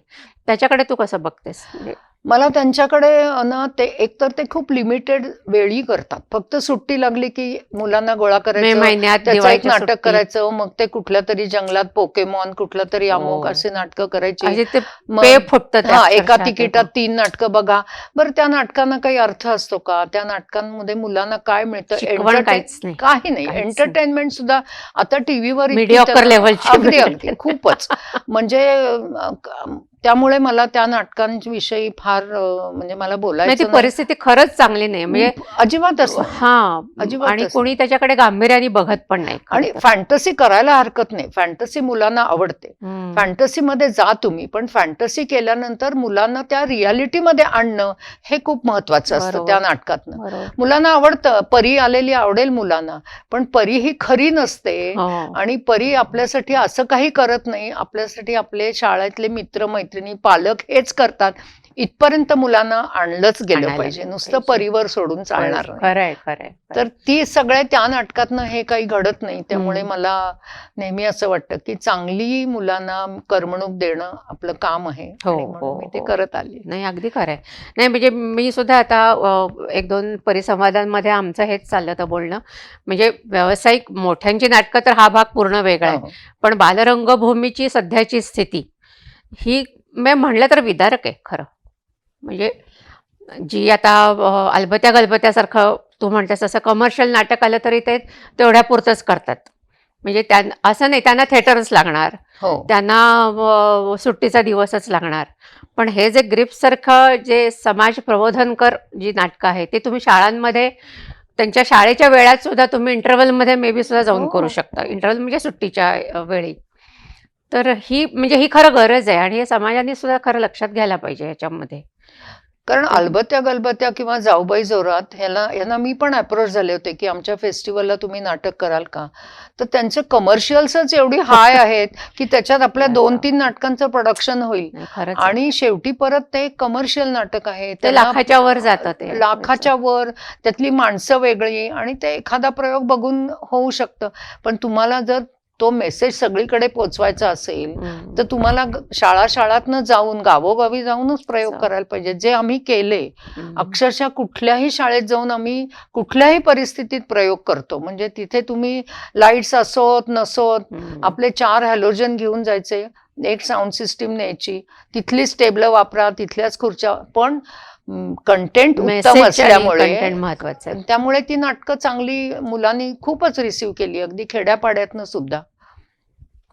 त्याच्याकडे तू कसं बघतेस? म्हणजे मला त्यांच्याकडे ना ते एकतर ते खूप लिमिटेड वेळी करतात. फक्त सुट्टी लागली की मुलांना गोळा मे करायचं, महिन्यात, त्याचं एक दिवाळीच्या नाटक सुट्टीत. करायचं, मग ते कुठल्या तरी जंगलात पोकेमॉन, कुठलं तरी अमुक हो. असे नाटकं करायची. असे ते मग पे फुटतं ते हा, एका अक्षरशः ते. तिकिटात 3 नाटकं बघा. बरं, त्या नाटकांना काही अर्थ असतो का? त्या नाटकांमध्ये मुलांना काय मिळतं? शिकवण काहीच नाही. काही नाही. काहीच एंटरटेनमेंट सुद्धा आता टीव्हीवर Mediocre levelची अगदी अगदी entertainment. खूपच. म्हणजे त्यामुळे मला त्या नाटकांविषयी फार म्हणजे मला नाही, ती बोलायचं नाही. परिस्थिती खरंच चांगली नाही. म्हणजे अजिबातच नाही. हा, अजिबातच आणि नाही. कोणी त्याच्याकडे गांभीर्याने बघत पण नाही खरं आणि तर. फॅन्टसी करायला हरकत नाही. फॅन्टसी मुलांना आवडते. हम्म. फॅन्टसीमध्ये जा तुम्ही, पण फॅन्टसी केल्यानंतर मुलांना त्या रियालिटीमध्ये आणणं हे खूप महत्वाचं असतं बरोबर. त्या नाटकातनं. बरोबर. मुलांना आवडतं, परी आलेली आवडेल मुलांना, पण परी ही खरी नसते. हो. आणि परी आपल्यासाठी असं काही करत नाही. आपल्यासाठी आपले शाळेतले मित्र मैत्रिणी, पालक हेच करतात. इथपर्यंत मुलांना आणलंच गेलं आणायला पाहिजे. गेलं नुसतं पाहिजे. परीवर सोडून चालणार नाही. खरंय, खरंय. तर ती सगळ्या त्या नाटकातनं हे काही घडत नाही. त्यामुळे मला नेहमी असं वाटतं की चांगली मुलांना करमणूक देणं आपलं काम आहे. हो, आणि म्हणून मी ते हो. करत आले. नाही, अगदी खरंय. नाही, म्हणजे मी सुद्धा आता 1-2 परिसंवादांमध्ये आमचं हेच चाललं होतं बोलणं. म्हणजे व्यावसायिक मोठ्यांची नाटकं तर हा भाग पूर्ण वेगळा आहे. हो. पण बालरंगभूमीची सध्याची स्थिती ही मी म्हणलं तर विदारक आहे खरं. म्हणजे जी आता अलबत्या गलबत्यासारखं तू म्हणतेस तसं कमर्शियल नाटक आलं तरी ते तेवढ्यापुरतंच करतात. म्हणजे असं नाही, त्यांना थिएटरच लागणार, हो. त्यांना सुट्टीचा दिवसच लागणार. पण हे जे ग्रिप्ससारखं जे समाज प्रबोधनकर जी नाटकं आहे, ते तुम्ही शाळांमध्ये त्यांच्या शाळेच्या वेळात सुद्धा तुम्ही इंटरव्हलमध्ये मे बी सुद्धा जाऊन हो. करू शकता. इंटरव्हल म्हणजे सुट्टीच्या वेळी. तर ही खरं गरज आहे आणि हे समाजाने सुद्धा खरं लक्षात घ्यायला पाहिजे ह्याच्यामध्ये. कारण अलबत्या गलबत्या किंवा जाऊबाई जोरात यांना मी पण अप्रोच झाले होते की आमच्या फेस्टिवलला तुम्ही नाटक कराल का? तर त्यांचे कमर्शियल्सच एवढी हाय आहेत की त्याच्यात आपल्या 2-3 नाटकांचं प्रोडक्शन होईल. नाही, खरंच आहे. आणि शेवटी परत ते कमर्शियल नाटक आहे. ते लाखाच्या वर जातं ते. लाखाच्या वर, त्यातली माणसं वेगळी आणि ते एखादा प्रयोग बघून होऊ शकतं. पण तुम्हाला जर तो मेसेज सगळीकडे पोचवायचा असेल हम्म. तर तुम्हाला शाळातनं जाऊन गावोगावी जाऊनच प्रयोग चा- करायला पाहिजे, जे आम्ही केले. हम्म. अक्षरशः कुठल्याही शाळेत जाऊन आम्ही कुठल्याही परिस्थितीत प्रयोग करतो. म्हणजे तिथे तुम्ही लाईट्स असोत नसोत, हम्म. आपले 4 हॅलोजन घेऊन जायचे, एक साऊंड सिस्टीम न्यायची, तिथलीच टेबलं वापरा, तिथल्याच खुर्च्या, पण कंटेंट उत्तम मेसेज आणि असल्यामुळे कंटेंट महत्वाचं आहे. त्यामुळे ती नाटकं चांगली मुलांनी खूपच रिसीव्ह केली, अगदी खेड्यापाड्यातनं सुद्धा.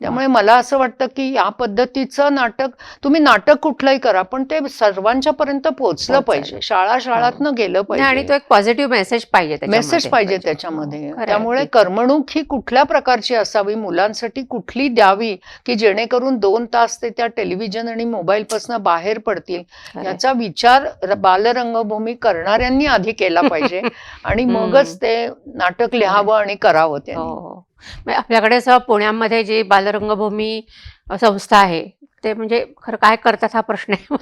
त्यामुळे मला असं वाटतं की या पद्धतीचं नाटक, तुम्ही नाटक कुठलंही करा पण ते सर्वांच्या पर्यंत पोहोचलं पाहिजे, शाळातनं गेलं नाही, आणि पाहिजे, तो एक पॉझिटिव्ह मेसेज पाहिजे मेसेज पाहिजे हो, त्याच्यामध्ये. खरं आहे, त्यामुळे अगदी. करमणूक ही कुठल्या प्रकारची असावी, मुलांसाठी कुठली द्यावी की जेणेकरून 2 तास ते त्या टेलिव्हिजन आणि मोबाईल पासून बाहेर पडतील, खरं आहे. याचा विचार बालरंगभूमी करणाऱ्यांनी आधी केला पाहिजे आणि मगच ते नाटक लिहावं आणि करावं हो, त्यांनी. हो. म्हणजे आपल्याकडे असं पुण्यामध्ये जी बालरंगभूमी संस्था आहे, ते म्हणजे खरं काय करतात हा प्रश्न आहे.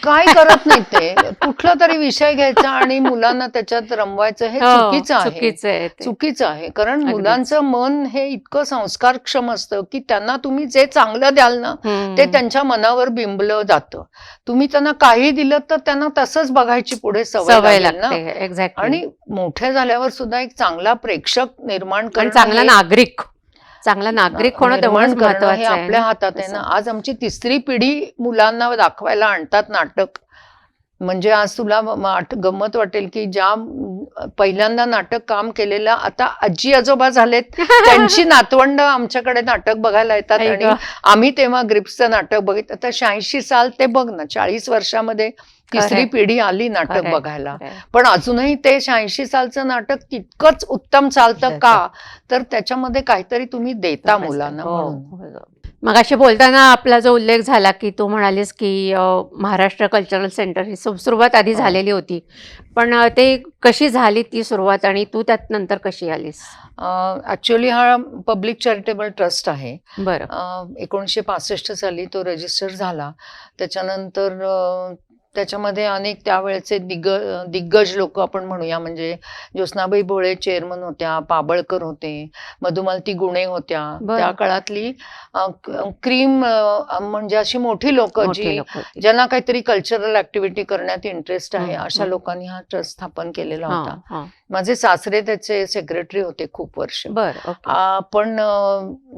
काय करत नाही ते, कुठला तरी विषय घ्यायचा आणि मुलांना त्याच्यात रमवायचं, हे हो, चुकीचं आहे. चुकीचं आहे ते. चुकीचं आहे, कारण अगदीच. मुलांचं मन हे इतकं संस्कारक्षम असतं की त्यांना तुम्ही जे चांगलं द्याल ना हम्म. ते त्यांच्या मनावर बिंबलं जातं. तुम्ही त्यांना काही दिलं तर त्यांना तसंच बघायची पुढे सवय सवय लागेल ना. लागते, एक्झॅक्टली. आणि मोठे झाल्यावर सुद्धा एक चांगला प्रेक्षक निर्माण आणि करणं चांगला हे- नागरिक होणं निर्माण तेवढंच करणं हे महत्वाचं आहे आपल्या ना. हातात आहे ना. असं. आज आमची 3री पिढी मुलांना दाखवायला आणतात नाटक. म्हणजे आज तुला गंमत वाटेल की ज्या पहिल्यांदा नाटक काम केलेलं आता आजी आजोबा झालेत, त्यांची नातवंड आमच्याकडे नाटक बघायला येतात. आई आणि गं. आम्ही तेव्हा ग्रिप्सचं नाटक बघित, आता 86 साल ते बघ ना, 40 वर्षामध्ये 3री खरंय. पिढी आली नाटक खरंय, बघायला. खरंय. पण अजूनही ते 86 सालचं नाटक तितकंच उत्तम चालतं का, तर त्याच्यामध्ये काहीतरी तुम्ही देता मुलांना हो, म्हणून. हो. मगाशी बोलताना आपला जो उल्लेख झाला की तू म्हणालीस की महाराष्ट्र कल्चरल सेंटर ही सुरुवात आधी हो. झालेली होती, पण ते कशी झाली ती सुरुवात आणि तू त्यात नंतर कशी आलीस? ऍक्च्युअली हा पब्लिक चॅरिटेबल ट्रस्ट आहे. बरं. 1965 साली तो रजिस्टर झाला. त्याच्यानंतर त्याच्यामध्ये अनेक त्यावेळेचे दिग्गज लोक आपण म्हणूया, म्हणजे ज्योत्स्नाबाई भोळे चेअरमन होत्या, पाबळकर होते, मधुमालती गुणे होत्या. बरं. त्या काळातली क्रीम म्हणजे अशी मोठी लोक मोठी जी लोकं होती. ज्यांना काहीतरी कल्चरल ऍक्टिव्हिटी करण्यात इंटरेस्ट आहे, हं, अशा हं. लोकांनी हा ट्रस्ट स्थापन केलेला हां, होता. हां. माझे सासरे त्याचे सेक्रेटरी होते खूप वर्ष. बरं, ओके. पण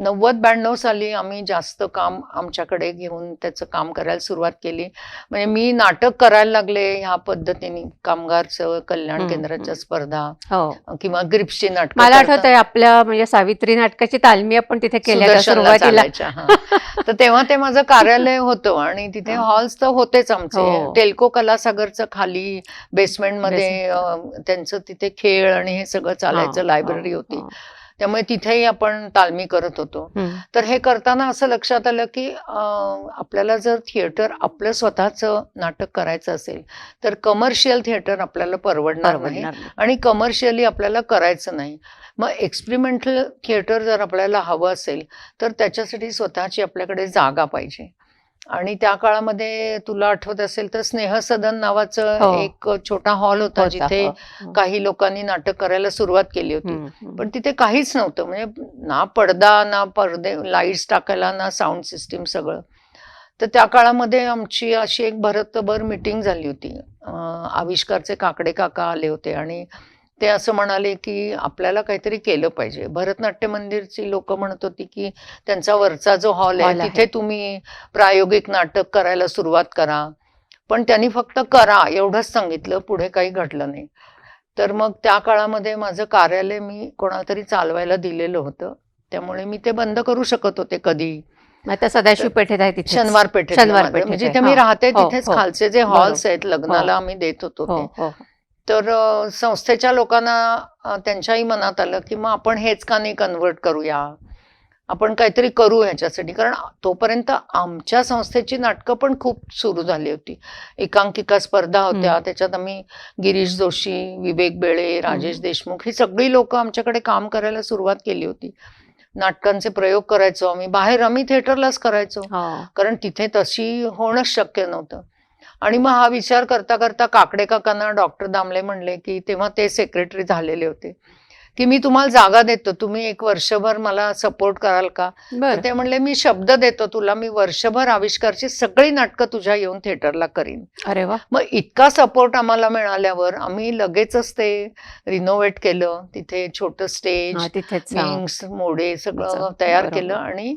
90-92 साली आम्ही जास्त काम आमच्याकडे घेऊन त्याचं काम करायला सुरुवात केली. म्हणजे मी नाटक करायला लागले ह्या पद्धतीने, कामगारचं कल्याण हं, केंद्राच्या हं. स्पर्धा हो. किंवा ग्रिप्सची नाटकं मला करता- आठवत आहे आपल्या म्हणजे सावित्री नाटकाची तालमी आपण तिथे केल्या होत्या सुदर्शनला सुरुवातीला. चालायच्या, हां. तर तेव्हा ते माझं कार्यालय होतं आणि तिथे हां. हॉल्स तर होतेच आमचे. हो. टेल्को कलासागरचं खाली बेसमेंटमध्ये त्यांचं तिथे खेळ आणि हे सगळं चालायचं, हां, लायब्ररी हां, होती. हां. त्यामुळे तिथेही आपण तालमी करत होतो. हं. तर हे करताना असं लक्षात आलं की आपल्याला जर थिएटर आपलं स्वतःचं नाटक करायचं असेल तर कमर्शियल थिएटर आपल्याला परवडणार नाही परवडणार नाही. आणि कमर्शियली आपल्याला करायचं नाही. मग एक्सपेरिमेंटल थिएटर जर आपल्याला हवं असेल तर त्याच्यासाठी स्वतःची आपल्याकडे जागा पाहिजे. आणि त्या काळामध्ये तुला आठवत असेल तर स्नेहसदन नावाचं हो. एक छोटा हॉल होता होता, जिथे हो, हो. काही लोकांनी नाटक करायला सुरुवात केली होती. हं, हं. पण तिथे काहीच नव्हतं, म्हणजे ना पडदा, ना पडदे, लाईट्स टाकायला, ना साऊंड सिस्टीम, सगळं. तर त्या काळामध्ये आमची अशी एक भरतभर मीटिंग झाली होती. आविष्कारचे काकडे काका आले होते आणि ते असं म्हणाले की आपल्याला काहीतरी केलं पाहिजे. भरतनाट्य मंदिरची लोक म्हणत होती की त्यांचा वरचा जो हॉल हॉल आहे आहे. तिथे तुम्ही प्रायोगिक नाटक करायला सुरुवात करा. पण त्यांनी फक्त करा एवढंच सांगितलं, पुढे काही घडलं नाही. तर मग त्या काळामध्ये माझं कार्यालय मी कोणातरी चालवायला दिलेलं होतं, त्यामुळे मी ते बंद करू शकत होते कधी. मग आता सदाशिव पेठेत आहे तिथे. शनिवार पेठेत शनिवारपेठेत आहे. जिथे मी हां. राहते हो, तिथेच हो. खालचे जे हॉल्स आहेत लग्नाला आम्ही देत होतो हो, ते. हो. तर संस्थेच्या लोकांना त्यांच्याही मनात आलं की मग आपण हेच का नाही कन्व्हर्ट करूया, आपण काहीतरी करू ह्याच्यासाठी. कारण तोपर्यंत आमच्या संस्थेची नाटकं पण खूप सुरू झाली होती. एकांकिका स्पर्धा होत्या, त्याच्यात आम्ही गिरीश जोशी, विवेक बेळे, राजेश देशमुख ही सगळी लोक आमच्याकडे काम करायला सुरुवात केली होती. नाटकांचे प्रयोग करायचो आम्ही, बाहेर आम्ही थिएटरलाच करायचो, हो. कारण तिथे तशी होणंच शक्य नव्हतं. आणि मग हा विचार करता करता काकडे काकांना डॉक्टर दामले म्हणले की तेव्हा ते सेक्रेटरी झालेले होते. की मी तुम्हाला जागा देतो, तुम्ही एक वर्षभर मला सपोर्ट कराल का? तर बरं. ते म्हणले मी शब्द देतो तुला, मी वर्षभर आविष्कारची सगळी नाटकं तुझ्या येऊन थिएटरला करीन. अरे वा. मग इतका सपोर्ट आम्हाला मिळाल्यावर आम्ही लगेचच ते रिनोव्हेट केलं. तिथे छोटं स्टेज, हा, तिथेच हा. विंग्स, मोडे सगळं असं, तयार बरोबर. केलं आणि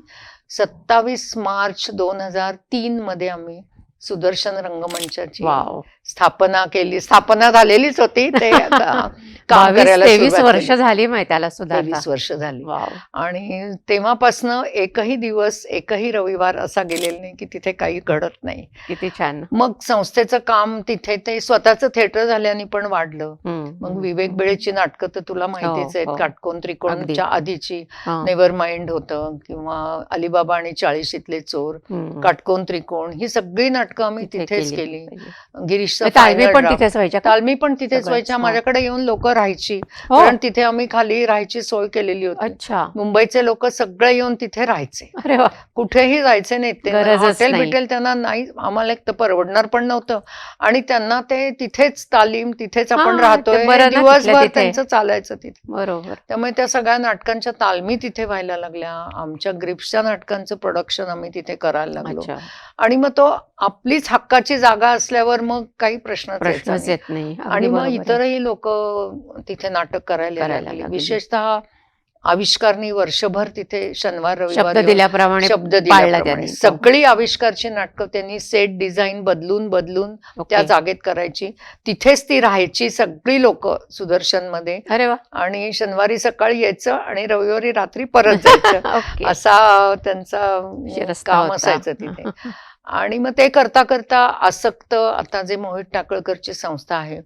27 मार्च 2003 मध्ये आम्ही सुदर्शन रंगमंचाची वाव. स्थापना झालेलीच होती. ते आता काम 22 करायला 23 सुरुवात वर्ष केली. झाली माहिती त्याला सुद्धा आता. 23 वर्ष झाली वाव. आणि तेव्हापासनं एकही दिवस, एकही रविवार असा गेलेला नाही की तिथे काही घडत नाही. किती छान. मग संस्थेचं काम तिथे ते स्वतःचं थिएटर झाल्याने पण वाढलं. मग विवेक बेळेची नाटकं तर तुला माहितीच आहेत. हो. काटकोन त्रिकोणच्या आधीची हा. नेव्हर माइंड होतं किंवा अलिबाबा आणि 40शीतले चोर, काटकोन त्रिकोण, ही सगळी नाटकं आम्ही तिथे तिथेच केली. केली. गिरीशचं तालमी final पण draft. तिथेच व्हायच्या का? तालमी पण तिथेच सगळंच, व्हायच्या. हा. माझ्याकडे येऊन लोक राहायची, हो. कारण तिथे आम्ही खाली राहायची सोय केलेली होती. अच्छा. मुंबईचे लोक सगळे येऊन तिथे राहायचे, अरे वा. कुठेही जायचे नाहीत ते. गरजच हॉटेल नाही. बिटेल त्यांना नाही, आम्हाला एक तर परवडणार पण नव्हतं आणि त्यांना ते तिथेच तालीम, तिथेच आपण हा, ते राहतोय, बरं ना तिथल्या दिवसभर तिथे. त्यांचं चालायचं तिथे. बरोबर. त्यामुळे त्या सगळ्या नाटकांच्या तालमी तिथे व्हायला लागल्या. आमच्या ग्रिप्सच्या नाटकांचं प्रोडक्शन आम्ही तिथे करायला लागलो. अच्छा. आणि मग तो आपलीच हक्काची जागा असल्यावर मग काही प्रश्नच प्रश्नच यायचा येत नाही. नाही. अगदी आणि मग बरोबर आहे. इतरही लोक तिथे नाटक करायला करायला लागली. लागली. विशेषतः आविष्कारनी वर्षभर तिथे शनिवार रविवार शब्द येऊन दिल्याप्रमाणे शब्द पाळला दिल्याप्रमाणे त्यांनी. सगळी आविष्कारची नाटकं त्यांनी सेट डिझाईन बदलून बदलून ओके. त्या जागेत करायची. तिथेच ती राहायची सगळी लोक सुदर्शन मध्ये. अरे वा. आणि शनिवारी सकाळी यायचं आणि रविवारी रात्री परत जायचं. ओके. असा त्यांचा शिरस्ता काम होता. असायचं तिथे. आणि मग ते करता करता आसक्त, आता जे मोहित टाकळकरची संस्था आहे,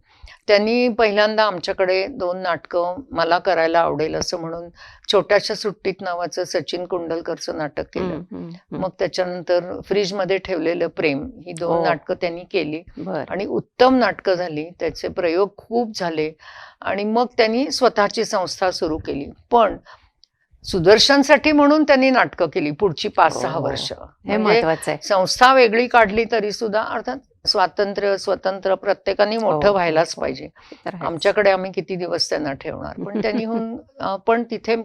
त्यांनी पहिल्यांदा आमच्याकडे 2 नाटकं मला करायला आवडेल असं म्हणून छोट्याशा सुट्टीत नावाचं सचिन कुंडलकरचं नाटक केलं. मग त्याच्यानंतर फ्रीजमध्ये ठेवलेलं प्रेम, ही 2 ओ. नाटकं त्यांनी केली बर. आणि उत्तम नाटकं झाली. त्याचे प्रयोग खूप झाले आणि मग त्यांनी स्वतःची संस्था सुरू केली. पण सुदर्शनसाठी म्हणून त्यांनी नाटकं केली पुढची 5-6 ओ. वर्ष. हे म्हणजे महत्वाचं आहे. संस्था वेगळी काढली तरी सुद्धा अर्थात स्वतंत्र प्रत्येकाने मोठं हो, व्हायलाच हो. पाहिजे. तर आहेच. आमच्याकडे आम्ही किती दिवस त्यांना ठेवणार, पण त्यांनी पण तिथे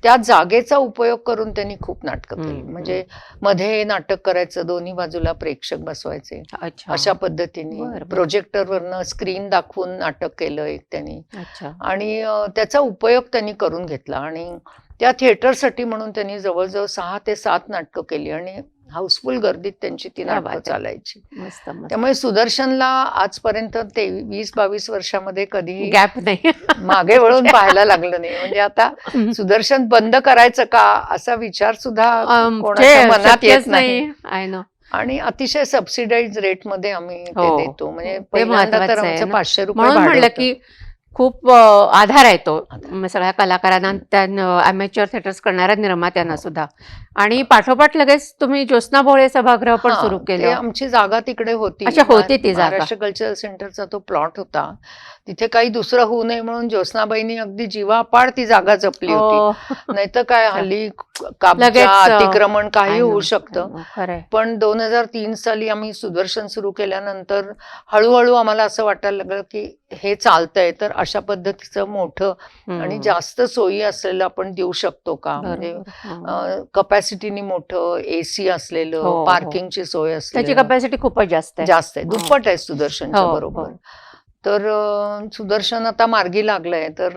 त्या जागेचा उपयोग करून त्यांनी खूप नाटकं केली. म्हणजे मध्ये नाटक करायचं, दोन्ही बाजूला प्रेक्षक बसवायचे, अच्छा. अशा पद्धतीने बरं, बरं. प्रोजेक्टरवरनं स्क्रीन दाखवून नाटक केलं एक त्यांनी. अच्छा. आणि त्याचा उपयोग त्यांनी करून घेतला आणि त्या थिएटरसाठी म्हणून त्यांनी जवळजवळ 6 ते 7 नाटकं केली आणि हाऊसफुल गर्दीत त्यांची ती क्या नाटकं बात आहे. चालायची. मस्त मस्त. त्यामुळे सुदर्शनला आजपर्यंत 23-22 वर्षामध्ये कधी गॅप नाही. मागे वळून पाहायला लागलं नाही. म्हणजे आता सुदर्शन बंद करायचं का असा विचार सुद्धा कोणाच्या मनात शक्यच येत नाही. I know. आणि अतिशय सबसिडाइज रेटमध्ये आम्ही ते हो. देतो. म्हणजे ते पहिल्यांदा तर महत्वाचं आहे आमचं ना. 500 रुपये म्हणून भाडं म्हणलं होतं. की खूप आधार आहे तो सगळ्या कलाकारांना, त्या अमेच्युअर थिएटर्स करणाऱ्या निर्मात्यांना सुद्धा. आणि पाठोपाठ लगेच तुम्ही ज्योत्स्ना भोळे सभागृह पण हां, सुरू ते केलं. आमची जागा तिकडे होती. अच्छा, होती ती जागा. महाराष्ट्र कल्चरल सेंटरचा तो प्लॉट होता. तिथे काही दुसरं होऊ नये म्हणून ज्योत्स्नाबाईंनी अगदी जीवापाड ती जागा जपली होती. हो. नाहीतर काय हल्ली कब्जा, लगेच, अतिक्रमण काही I होऊ know, शकतं. I know. खरंय. पण 2003 साली आम्ही सुदर्शन सुरू केल्यानंतर हळूहळू आम्हाला असं वाटायला लागलं की हे चालतंय, तर अशा पद्धतीचं मोठं आणि जास्त सोयी असलेलं आपण देऊ शकतो का. म्हणजे बरोबर. कपॅसिटीनी मोठं, एसी हो, असलेलं, हो. पार्किंगची सोय त्याची असलेलं. कपॅसिटी खूपच जास्त आहे. जास्त आहे, दुप्पट आहे सुदर्शनच्या हो, बरोबर. हो. तर सुदर्शन आता मार्गी लागलंय, तर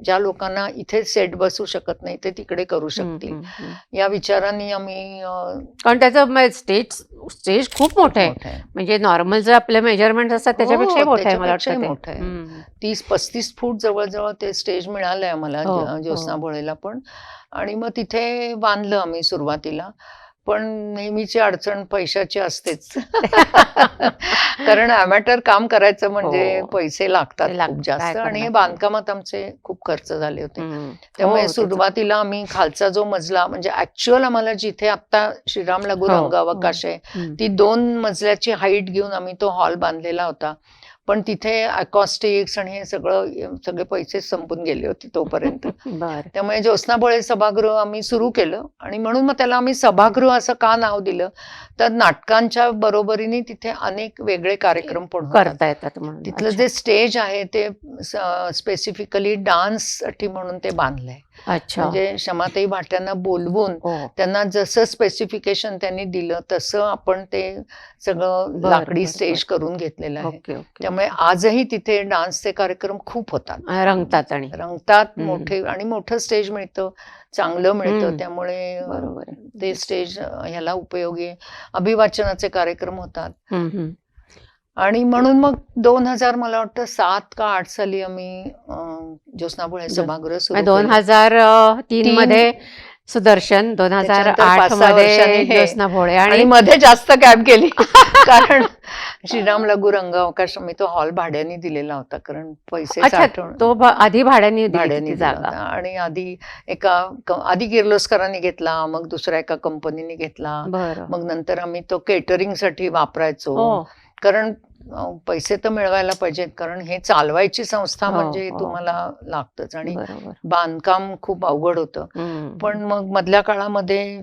ज्या लोकांना इथे सेट बसू शकत नाही ते तिकडे करू शकतील, या विचाराने आम्ही कारण त्याचं स्टेज खूप मोठं आहे. मोठं आहे. म्हणजे नॉर्मल जर आपले मेजरमेंट असतात त्याच्यापेक्षा हो, मोठं आहे मला त्याच्यापेक्षाही वाटतं मोठं ते. आहे. 30-35 फूट जवळजवळ ते स्टेज मिळालंय आम्हाला हो, ज्योत्स्ना हो. भोळेला पण. आणि मग तिथे बांधलं आम्ही सुरुवातीला. पण नेहमीची अडचण पैशाची असतेच. कारण अमॅटर काम करायचं म्हणजे हो. पैसे लागतात ते लागतात, खूप जास्त. काय आणि हे करणार? बांधकामात आमचे खूप खर्च झाले होते. हो, त्यामुळे त्याचं- सुरुवातीला आम्ही खालचा जो मजला, म्हणजे ऍक्च्युअल आम्हाला जिथे आता श्रीराम लागू हो, रंग अवकाश आहे, हम्म. ती 2 मजल्याची हाईट घेऊन आम्ही तो हॉल बांधलेला होता. पण तिथे अकॉस्टिक्स आणि हे सगळे पैसे संपून गेले होते तोपर्यंत. बर त्यामुळे ज्योत्स्ना भोळे सभागृह आम्ही सुरू केलं आणि म्हणून मग त्याला आम्ही सभागृह असं का नाव दिलं, तर नाटकांच्या बरोबरीने तिथे अनेक वेगळे कार्यक्रम पण होतात. करता येतात म्हणून. तिथलं अच्छा. जे स्टेज आहे ते स्पेसिफिकली डान्ससाठी म्हणून ते बांधलंय. अच्छा. म्हणजे क्षमाताई भाट्यांना बोलवून हो. त्यांना जसं स्पेसिफिकेशन त्यांनी दिलं तसं आपण ते सगळं बर, लाकडी बर, स्टेज करून घेतलेलं आहे. Okay okay. त्यामुळे आजही तिथे डान्सचे कार्यक्रम खूप होतात, रंगतात आणि रंगतात. हम्म. मोठे आणि मोठं स्टेज मिळतं, चांगलं मिळतं. हम्म. त्यामुळे बरोबर आहे. ते स्टेज ह्याला उपयोगी आहे. अभिवाचनाचे कार्यक्रम होतात. हम्म. आणि म्हणून मग 2000 मला वाटतं 7 का 8 साली आम्ही ज्योत्स्ना भोळे सभागृह सुरू केलं. 2003 मध्ये सुदर्शन, 2008 त्याच्यानंतर 5-6 वर्षांनी मध्ये हे. ज्योत्स्ना भोळे आणि आणि मध्ये जास्त कॅब केली कारण श्रीराम लघु रंगावकाश मी तो हॉल भाड्याने दिलेला होता, कारण पैसे अच्छा, साठवून तो आधी भाड्याने दिली भाड्याने ती दिला जागा. होता. आणि आधी किर्लोस्करांनी घेतला, मग दुसऱ्या एका कंपनीने घेतला, बरं. मग नंतर आम्ही तो केटरिंग साठी वापरायचो. हो. कारण पैसे तर मिळवायला पाहिजेत, कारण हे चालवायची संस्था हो, म्हणजे हो. तुम्हाला लागतच आणि बरोबर. बांधकाम खूप अवघड होतं. हम्म. पण मग मधल्या काळामध्ये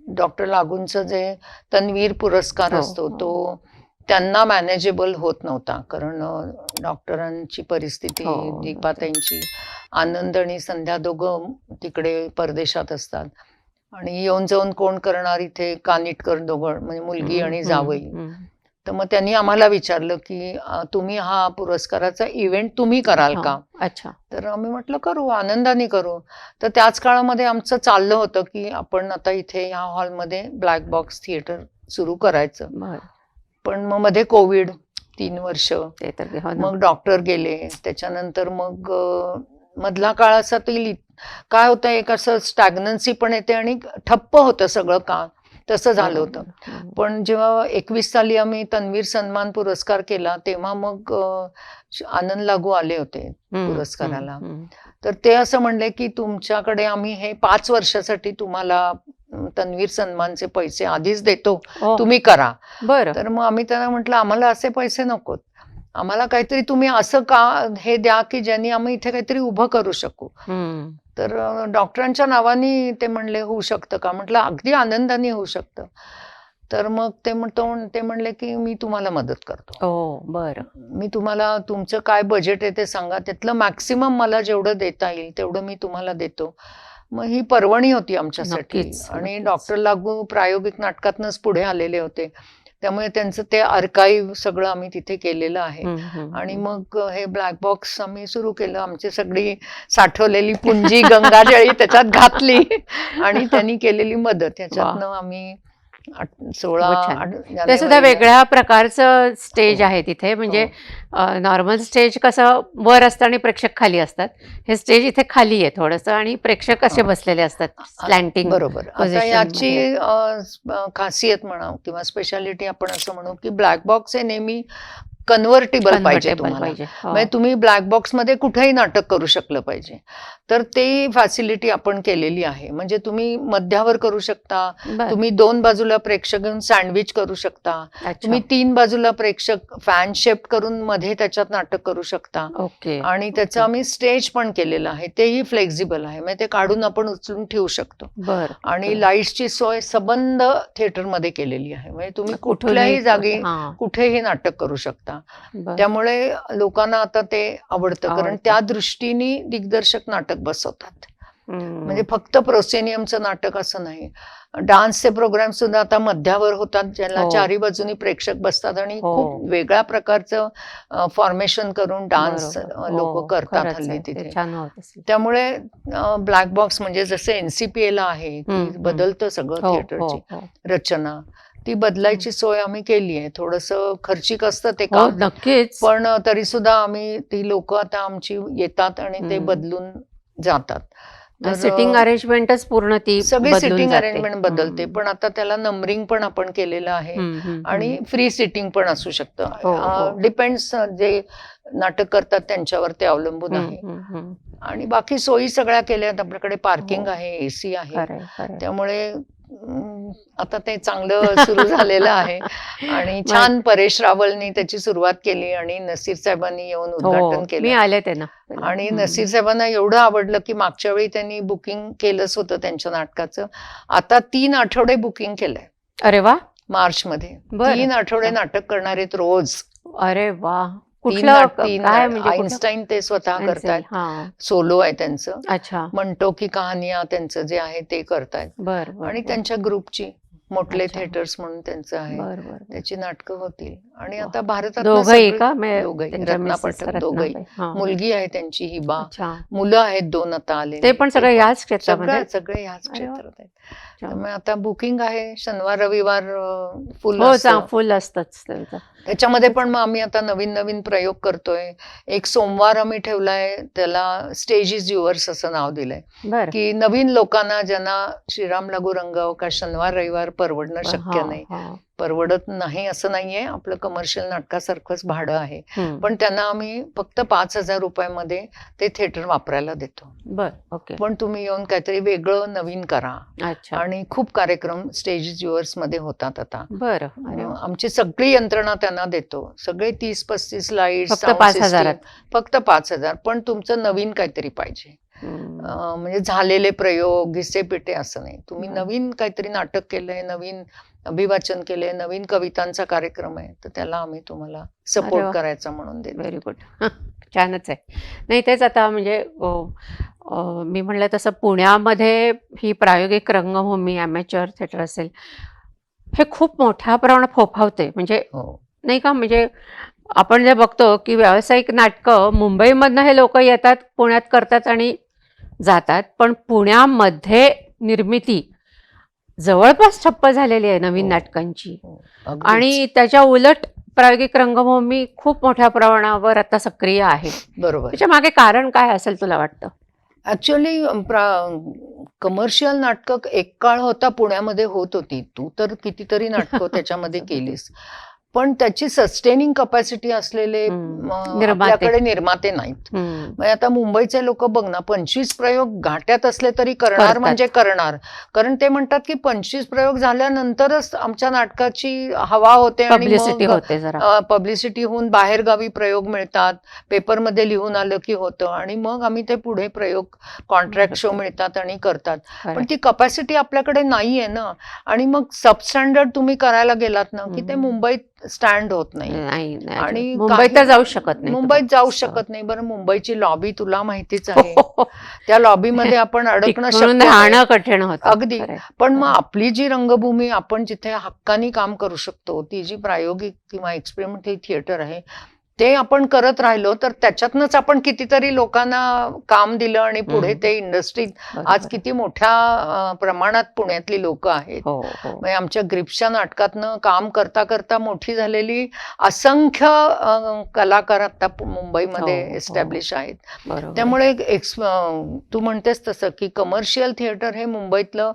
डॉक्टर लागूंचं जे तन्वीर पुरस्कार हो, असतो हो. तो त्यांना मॅनेजेबल होत नव्हता, कारण डॉक्टरांची परिस्थिती, हो. दीपाताईंची, आनंद आणि संध्या दोघं तिकडे परदेशात असतात आणि येऊन जाऊन कोण करणार इथे, कानिटकर दोघं म्हणजे मुलगी आणि जावई. तर मग त्यांनी आम्हाला विचारलं की तुम्ही हा पुरस्काराचा इव्हेंट तुम्ही कराल का. अच्छा. तर आम्ही म्हटलं करू, आनंदाने करू. तर त्याच काळामध्ये आमचं चाललं होतं की आपण आता इथे ह्या हॉलमध्ये ब्लॅक बॉक्स थिएटर सुरू करायचं. बरं. पण मग मध्ये कोविड 3 वर्ष, ते तर हो ना. मग डॉक्टर गेले, त्याच्यानंतर मग मधला काळ असा काय होतं, एक असं स्टॅग्नन्सी पण येते आणि ठप्प होतं सगळं काम, तसं झालं होतं. बरोबर. पण जेव्हा 21 साली आम्ही तन्वीर सन्मान पुरस्कार केला तेव्हा मग आनंद लागू आले होते पुरस्काराला. तर ते असं म्हणले की तुमच्याकडे आम्ही हे 5 वर्षासाठी तुम्हाला तन्वीर सन्मानचे पैसे आधीच देतो, ओ, तुम्ही करा. बरं. तर मग आम्ही त्यांना म्हटलं आम्हाला असे पैसे नकोत, आम्हाला काहीतरी तुम्ही असं का हे द्या की ज्यांनी आम्ही इथे काहीतरी उभं करू शकू. हम्म. तर डॉक्टरांच्या नावाने ते म्हणले होऊ शकतं का. म्हटलं अगदी आनंदाने होऊ शकतं. तर मग ते म्हणले की मी तुम्हाला मदत करतो, ओ, बरं. मी तुम्हाला तुमचं काय बजेट आहे ते सांगा, त्यातलं मॅक्सिमम मला जेवढं देता येईल तेवढं मी तुम्हाला देतो. मग ही पर्वणी होती आमच्यासाठी. नक्कीच, आणि नक्कीच. डॉक्टर लागू प्रायोगिक नाटकातनंच पुढे आलेले होते, त्यामुळे त्यांचं ते आर्काईव्ह सगळं आम्ही तिथे केलेलं आहे. आणि मग हे ब्लॅक बॉक्स आम्ही सुरू केलं, आमची सगळी साठवलेली पुंजी गंगाजळी त्याच्यात घातली आणि त्यांनी केलेली मदत ह्याच्यातनं आम्ही 16 ते सुद्धा जानेवारीला- वेगळ्या प्रकारचं स्टेज आहे तिथे. म्हणजे नॉर्मल स्टेज कसं वर असतं आणि प्रेक्षक खाली असतात, हे स्टेज इथे खाली आहे थोडंसं आणि प्रेक्षक असे बसलेले असतात स्लॅन्टिंग. बरोबर. आता position याची खासियत म्हणा किंवा स्पेशालिटी आपण असं म्हणू की ब्लॅक बॉक्स हे नेहमी कन्व्हर्टेबल पाहिजे तुम्हाला. म्हणजे तुम्ही ब्लॅक बॉक्स मध्ये कुठेही नाटक करू शकलं पाहिजे, तर ते फॅसिलिटी आपण केलेली आहे. म्हणजे तुम्ही मध्यावर करू शकता, तुम्ही 2 बाजूला प्रेक्षक घेऊन सँडविच करू शकता, तुम्ही 3 बाजूला प्रेक्षक फॅन शेप करून मध्ये त्याच्यात नाटक करू शकता. ओके. आणि त्याचं आम्ही स्टेज पण केलेलं आहे, तेही फ्लेक्झिबल आहे, म्हणजे ते काढून आपण उचलून ठेवू शकतो. बरं. आणि लाईट्सची सोय सबंध थिएटरमध्ये केलेली आहे, म्हणजे तुम्ही कुठल्याही जागी कुठेही नाटक करू शकता. त्यामुळे लोकांना आता ते आवडतं, कारण त्या दृष्टीने दिग्दर्शक नाटक बसवतात. म्हणजे फक्त प्रोसेनियमचं नाटक असं नाही, डान्सचे प्रोग्राम सुद्धा आता मध्यावर होतात, ज्याला चारी बाजूनी प्रेक्षक बसतात आणि खूप वेगळ्या प्रकारचं फॉर्मेशन करून डान्स लोक करतात हल्ली तिथे. त्यामुळे ब्लॅक बॉक्स म्हणजे जसं NCPA आहे की बदलतं सगळं थिएटरची रचना, ती बदलायची सोय आम्ही केली आहे. थोडंसं खर्चिक असतं ते काम, नक्कीच, पण तरी सुद्धा आम्ही ती लोक आता आमची येतात आणि ते बदलून जातात. सिटिंग अरेंजमेंटच पूर्ण ती सगळी सिटिंग अरेंजमेंट बदलते, पण आता त्याला नंबरिंग पण आपण केलेलं आहे आणि फ्री सिटिंग पण असू शकतं. डिपेंड्स जे नाटक करतात त्यांच्यावर ते अवलंबून आहे. आणि बाकी सोयी सगळ्या केल्यात, आपल्याकडे पार्किंग आहे, AC आहे, त्यामुळे आता ते चांगलं सुरू झालेलं आहे आणि छान परेश रावलनी त्याची सुरुवात केली आणि नसीर साहेबांनी येऊन उद्घाटन हो मी केलं आले ते ना आणि नसीर साहेबांना एवढं आवडलं की मागच्या वेळी त्यांनी बुकिंग केलंच होतं त्यांच्या नाटकाचं. आता 3 आठवडे बुकिंग केलंय अरे वा मार्च मध्ये. बरं. 3 आठवडे नाटक करणार आहेत रोज. अरे वा 3 कुठलं तीन काय म्हणजे कुठलं? आईन्स्टाईन ते स्वतः करतायत. हा सोलो आहे त्यांचं. अच्छा म्हणतो की कहानिया त्यांचं जे आहे ते करतायत बर बर आणि त्यांच्या ग्रुपची मोटले अच्छा. थिएटर्स म्हणून त्यांचं आहे. बर बर त्याची नाटकं होतील आणि वा. आता भारतात दोघही का म्हणजे दोघही त्यांच्या रत्ना मिसेस पाठक दोघही. रत्नाबाई. हा. मुलगी आहे त्यांची हिबा. अच्छा मुलं आहेत 2 आता आले. ते पण सगळे याच क्षेत्रामध्ये सगळे ह्याच अरे वा. क्षेत्रात आहेत. अच्छा. त्यामुळे आता बुकिंग आहे शनिवार रविवार फुल हो असतं. फुल असतच त्यांचं. त्याच्यामध्ये पण मग आम्ही आता नवीन नवीन प्रयोग करतोय. एक सोमवार आम्ही ठेवलाय त्याला स्टेज इज युअर्स असं नाव दिलंय बर की नवीन लोकांना ज्यांना श्रीराम लागू रंगावकाश शनिवार रविवार परवडणं शक्य हा, नाही, हा. परवडत नाही असं नाहीये, आपलं कमर्शियल नाटकासारखंच भाडं आहे, हम्म. पण त्यांना आम्ही फक्त 5,000 रुपयामध्ये ते थिएटर वापरायला देतो. बर ओके पण तुम्ही येऊन काहीतरी वेगळं नवीन करा. अच्छा आणि खूप कार्यक्रम स्टेज युअर्स मध्ये होतात आता. बर अरे वा. आमची सगळी यंत्रणा त्यांना देतो, सगळे 30-35 लाईट, फक्त 5,000 फक्त 5,000. पण तुमचं नवीन काहीतरी पाहिजे. हम्म. म्हणजे झालेले प्रयोग घिसे पिटे असं नाही, तुम्ही बरं. नवीन काहीतरी नाटक केलंय, नवीन अभिवाचन केलंय, नवीन कवितांचा कार्यक्रम आहे, तर त्याला आम्ही तुम्हाला अरे वा. सपोर्ट करायचा म्हणून देतो. व्हेरी गुड छानच आहे. नाही तेच आता म्हणजे मी म्हणलं तसं पुण्यामध्ये ही प्रायोगिक रंगभूमी ॲमेच्युअर थिएटर असेल हे खूप मोठ्या प्रमाणात फोफावते म्हणजे हो नाही का म्हणजे आपण जे बघतो की व्यावसायिक नाटकं मुंबईमधनं हे लोक येतात पुण्यात करतात आणि जातात पण पुण्यामध्ये निर्मिती जवळपास ठप्प झालेली आहे नवीन हो. नाटकांची हो, अगदीच. आणि त्याच्या उलट प्रायोगिक रंगभूमी खूप मोठ्या प्रमाणावर आता सक्रिय आहे. बरोबर. त्याच्या मागे कारण काय असेल तुला वाटतं? ऍक्च्युअली कमर्शियल नाटकं एक काळ होता पुण्यामध्ये होत होती, तू तर कितीतरी नाटकं त्याच्यामध्ये केलीस, पण त्याची सस्टेनिंग कपॅसिटी असलेले निर्माते. आपल्याकडे निर्माते नाहीत. म्हणजे आता मुंबईचे लोक बघ ना, 25 प्रयोग घाट्यात असले तरी करणार करतात. म्हणजे करणार, कारण ते म्हणतात की 25 प्रयोग झाल्यानंतरच आमच्या नाटकाची हवा होते आणि पब्लिसिटी मग होते जरा. पब्लिसिटी होऊन बाहेरगावी प्रयोग मिळतात, पेपरमध्ये लिहून आलं की होतं आणि मग आम्ही ते पुढे प्रयोग कॉन्ट्रॅक्ट शो मिळतात आणि करतात. खरं. पण ती कपॅसिटी आपल्याकडे नाहीये ना, आणि मग सबस्टँडर्ड तुम्ही करायला गेलात ना की ते मुंबईत स्टँड होत नाही. नाही नाही आणि अजिबात. मुंबईत तर जाऊ शकत नाही मुंबईत तुम्ही. जाऊ शकत नाही. बरं, मुंबईची लॉबी तुला माहितीच आहे, त्या लॉबीमध्ये आपण अडकणं टिकून शक्य नाही. राहणं कठीण होतं. अगदी. खरंय. पण मग आपली जी रंगभूमी आपण जिथे हक्कानी काम करू शकतो, ती जी प्रायोगिक किंवा एक्सपेरिमेंटल थिएटर आहे, ते आपण करत राहिलो तर त्याच्यातनंच आपण कितीतरी लोकांना काम दिलं आणि पुढे ते इंडस्ट्रीत आज बरोबर. किती मोठ्या प्रमाणात पुण्यातली लोक आहेत. हो हो म्हणजे आमच्या ग्रिप्सच्या नाटकातनं काम करता करता मोठी झालेली असंख्य कलाकार आता मुंबईमध्ये हो, हो. एस्टॅब्लिश आहेत. बरोबर. त्यामुळे तू म्हणतेस तसं की कमर्शियल थिएटर हे मुंबईतलं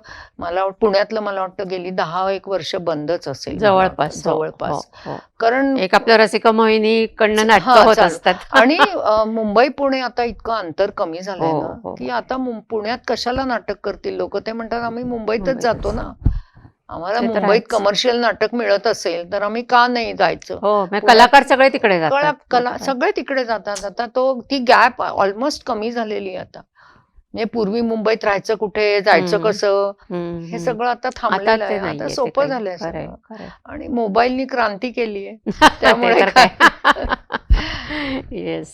पुण्यातलं मला वाटतं गेली 10-1 वर्ष बंदच असेल मला वाटतं. जवळपास हो, जवळपास. हो, हो. कारण एक आपलं रसिका मोहिनी कडनं नाटकं हा, होत चालू. असतात. आणि मुंबई पुणे आता इतकं अंतर कमी झालंय हो, ना हो. की आता पुण्यात कशाला नाटक करतील लोक, ते म्हणतात आम्ही मुंबईतच मुंबईतच. जातो ना, आम्हाला ते तर मुंबईत आहेच. कमर्शियल नाटक मिळत असेल तर आम्ही का नाही जायचं. हो म्हणजे पुण्यात- कलाकार सगळे तिकडे जातात. सगळे तिकडे जातात. आता ती गॅप ऑलमोस्ट कमी झालेली आहे आता. म्हणजे पूर्वी मुंबईत राहायचं कुठे, जायचं हम्म. कसं, हम्म, हे हम्म. सगळं आता थांबलेलं आता आहे. ते आता नाहीये, सोपं ते काही. झालंय खरंय, सगळं. खरंय. आणि मोबाईलनी क्रांती केली आहे. ते त्यामुळे तर काय. येस.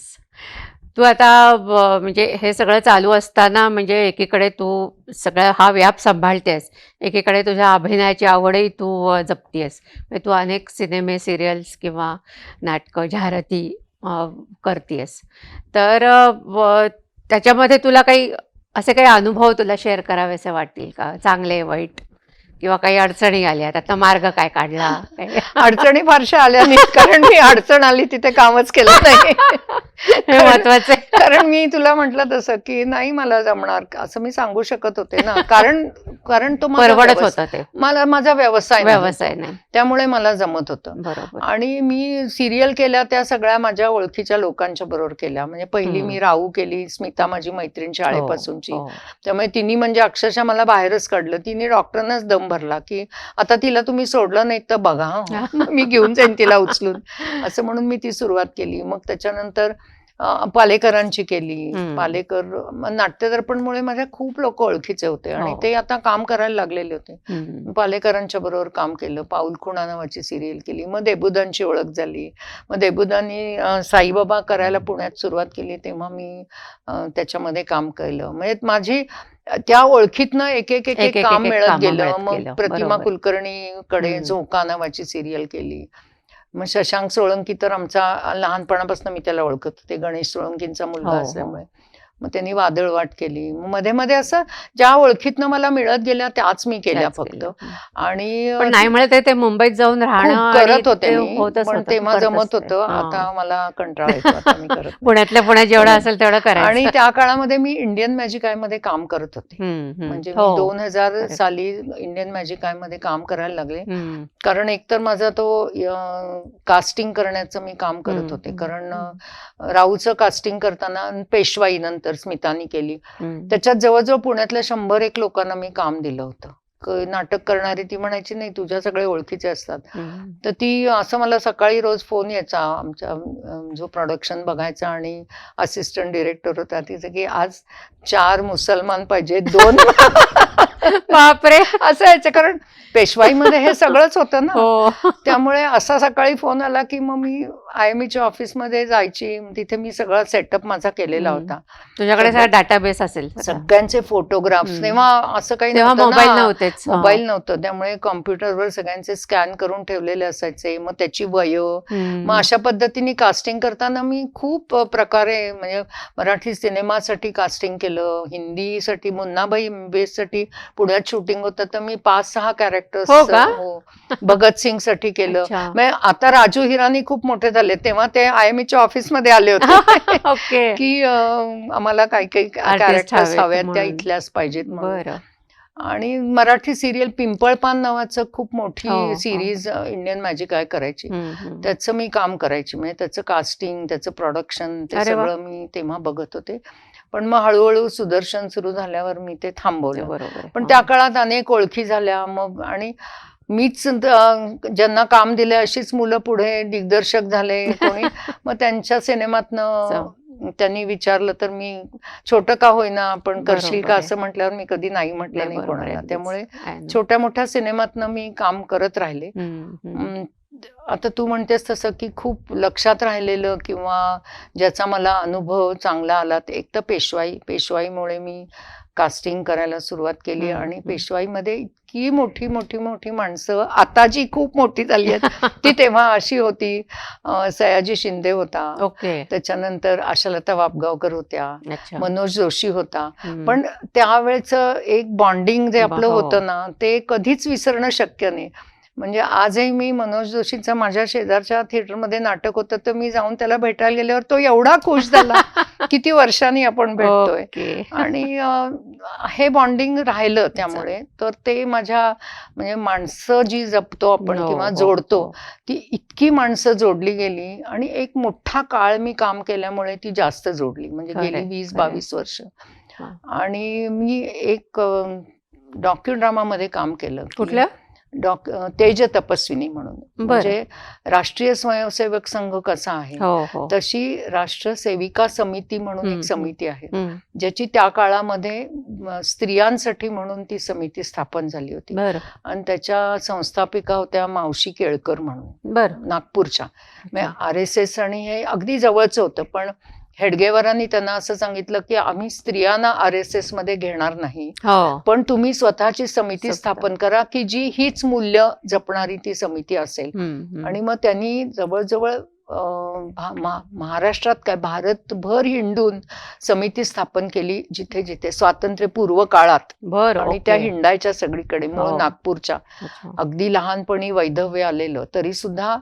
तू आता म्हणजे हे सगळं चालू असताना म्हणजे एकीकडे तू सगळा हा व्याप सांभाळतेस, एकीकडे तुझ्या अभिनयाची आवडही तू जपतेस. म्हणजे तू अनेक सिनेमे, सिरियल्स किंवा नाटकं, जाहिराती करतेस. तर त्याच्यामध्ये तुला काही असे काही अनुभव तुला शेअर करावेसे वाटतील का, चांगले वाईट, किंवा काही अडचणी आल्या आता मार्ग काय काढला? काही? अडचणी फारशा आल्या नाहीत, कारण मी अडचण आली तिथे कामच केलं नाही. हे महत्वाचं आहे. कारण मी तुला म्हटलं तसं की नाही मला जमणार असं मी सांगू शकत होते ना, कारण तो माझा परवडत होतं ते माझा व्यवसाय व्यवसाय नाही. त्यामुळे मला जमत होतं. बरोबर. आणि मी सिरियल केल्या त्या सगळ्या माझ्या ओळखीच्या लोकांच्या बरोबर केल्या. म्हणजे पहिली मी राहू केली, स्मिता माझी मैत्रीण शाळेपासूनची. हो, हो. त्यामुळे तिने म्हणजे अक्षरशः मला बाहेरच काढलं. तिने डॉक्टरांनाच दम भरला की आता तिला तुम्ही सोडलं नाही तर बघा हं. मी घेऊन जाईन तिला उचलून, असं म्हणून मी ती सुरुवात केली. मग त्याच्यानंतर पालेकरांची केली. हम्म. पालेकर नाट्यदर्पणमुळे माझ्या खूप लोक ओळखीचे होते आणि हो. ते आता काम करायला लागलेले होते. हम्म. पालेकरांच्या बरोबर काम केलं. पाऊल खुणा नावाची सिरियल केली. मग देबुदांची ओळख झाली. मग देबुदांनी साईबाबा करायला पुण्यात सुरुवात केली तेव्हा मी त्याच्यामध्ये काम केलं. म्हणजे माझी त्या ओळखीतनं एक एक एक एक एक एक काम एक मिळत कामं गेलं. मिळत मग गेलं. प्रतिमा बरोबर. कुलकर्णीकडे हम्म. झोका नावाची सिरियल केली. मग शशांक सोळंकी तर आमचा लहानपणापासून मी त्याला ओळखत होते, गणेश सोळंकींचा मुलगा हो, हो. असल्यामुळे. मग त्यांनी वादळवाट केली. मग मध्ये मध्ये असं ज्या ओळखीतनं मला मिळत गेल्या त्याच मी केल्या त्याच फक्त. केल्या. आणि पण नाही मिळत आहे ते मुंबईत जाऊन राहणं खूप आणि करत होते ते मी, होतच पण होतं, तेव्हा करत जमत असते. होतं. हां. आता मला कंटाळा येतो, आता मी करत नाही. पुण्यातल्या पुण्यात जेवढं हो. असेल तेवढं आणि करायचं. त्या काळामध्ये मी इंडियन मॅजिक आयमध्ये काम करत होते. म्हणजे मी हो. 2000 करेक्ट. साली इंडियन मॅजिक आयमध्ये काम करायला लागले. हम्म. कारण एकतर माझा तो कास्टिंग करण्याचं मी काम करत हम्म. होते. हम्म. कारण हम्म. राऊचं कास्टिंग करताना पेशवाई नंतर स्मितानी केली. हम्म. त्याच्यात जवळजवळ पुण्यातल्या 101 लोकांना मी काम दिलं होतं. नाटक करणारी ती म्हणायची नाही तुझ्या सगळे ओळखीचे असतात. हम्म. तर ती असं मला सकाळी रोज फोन यायचा आमच्या जो प्रोडक्शन बघायचा आणि असिस्टंट डिरेक्टर होता तिचं की आज 4 मुसलमान पाहिजे 2 बापरे. असं यायचं. कारण पेशवाईमध्ये हे सगळंच होतं ना. हो. त्यामुळे असा सकाळी फोन आला की मग मी IME ऑफिसमध्ये जायची. तिथे मी सगळा सेटअप माझा केलेला हम्म. होता. तुझ्याकडे सगळा डाटाबेस असेल सगळा. सगळ्यांचे फोटोग्राफ्स. हम्म. तेव्हा असं काही तेव्हा नव्हतं मोबाईल ना, नव्हतेच. हा. मोबाईल नव्हतं. त्यामुळे कॉम्प्युटरवर सगळ्यांचे स्कॅन करून ठेवलेले असायचे. मग त्याची वय. हम्म. मग अशा पद्धतीने कास्टिंग करताना मी खूप प्रकारे म्हणजे मराठी सिनेमासाठी कास्टिंग केलं, हिंदीसाठी मुन्नाबाई MBBS पुण्यात शूटिंग होतं तर मी 5-6 कॅरेक्टर्स हो का? भगत सिंग साठी केलं. अच्छा. म्हणजे आता राजू हिरानी खूप मोठे झाले तेव्हा ते IMEच्या ऑफिसमध्ये आले होते ओके. की आम्हाला काही काही Artist कॅरेक्टर्स हवेत हव्यात त्या म्हणून. इथल्याच पाहिजेत म्हणून. बरं. आणि मराठी सिरियल पिंपळपान नावाचं खूप हो, मोठी हो. सिरीज इंडियन मॅजिक आय करायची. हम्म. हम्म. त्याचं मी काम करायची. म्हणजे त्याचं कास्टिंग, त्याचं प्रोडक्शन ते अरे वा. सगळं मी तेव्हा बघत होते. पण मग हळूहळू सुदर्शन सुरू झाल्यावर मी ते ते थांबवलं. बरोबर आहे. पण हा. त्या काळात अनेक ओळखी झाल्या मग आणि मीच ज्यांना काम दिले अशीच मुलं पुढे दिग्दर्शक झाले कोणी. मग त्यांच्या सिनेमातनं त्यांनी विचारलं तर मी छोटं का होईना आपण करशील बरोबर का आहे. असं म्हटल्यावर मी कधी नाही म्हटलं नाही, नाही बरोबर आहे कोणाला. अगदीच. त्यामुळे I know. छोट्या मोठ्या सिनेमातनं मी काम करत राहिले. हम्म. हम्म. आता तू म्हणतेस तसं की खूप लक्षात राहिलेलं किंवा ज्याचा मला अनुभव चांगला आला ते एक तर पेशवाईमुळे मी कास्टिंग करायला सुरुवात केली. हम्म. आणि हम्म. पेशवाईमध्ये इतकी मोठी मोठी मोठी माणसं आता जी खूप मोठी झाली आहेत ती तेव्हा अशी होती. सयाजी शिंदे होता, ओके. त्याच्यानंतर आशालता वाबगावकर होत्या, अच्छा. मनोज जोशी होता. हम्म. पण त्यावेळेचं एक बॉन्डिंग जे आपलं हो. होतं ना ते कधीच विसरणं शक्य नाही. म्हणजे आजही मी मनोज जोशीचं माझ्या शेजारच्या थिएटरमध्ये नाटक होतं तर मी जाऊन त्याला भेटायला गेल्यावर तो एवढा खुश झाला. किती वर्षांनी आपण भेटतोय. ओके. आणि हे बॉन्डिंग राहिलं त्यामुळे. तर ते माझ्या म्हणजे माणसं जी जपतो आपण हो, किंवा हो, जोडतो हो. ती इतकी माणसं जोडली गेली आणि एक मोठा काळ मी काम केल्यामुळे ती जास्त जोडली. म्हणजे गेली खरंय, 20-22 वर्ष. हा. आणि मी एक डॉक्युड्रामामध्ये काम केलं की कुठलं? तेज तपस्विनी म्हणून. बरं. म्हणजे राष्ट्रीय स्वयंसेवक संघ कसा आहे हो, हो. तशी राष्ट्र सेविका समिती म्हणून हम्म. एक समिती आहे हम्म. ज्याची त्या काळामध्ये स्त्रियांसाठी म्हणून ती समिती स्थापन झाली होती. बरं. आणि त्याच्या संस्थापिका होत्या मावशी केळकर म्हणून बरं. नागपूरच्या. म्हणजे अच्छा. RSS आणि हे अगदी जवळचं होतं. पण हेडगेवारांनी त्यांना असं सांगितलं की आम्ही स्त्रियांना RSS मध्ये घेणार नाही, हो. पण तुम्ही स्वतःची समिती स्वतः. स्थापन करा की जी हीच मूल्य जपणारी ती समिती असेल. हम्म. हम्म. आणि मग त्यांनी जवळजवळ महाराष्ट्रात काय भारतभर हिंडून समिती स्थापन केली जिथे जिथे स्वातंत्र्यपूर्व काळात. बरं. आणि त्या ओके. हिंडायच्या सगळीकडे. मूळ हो. नागपूरच्या. अच्छा. अगदी लहानपणी वैधव्य आलेलं तरी सुद्धा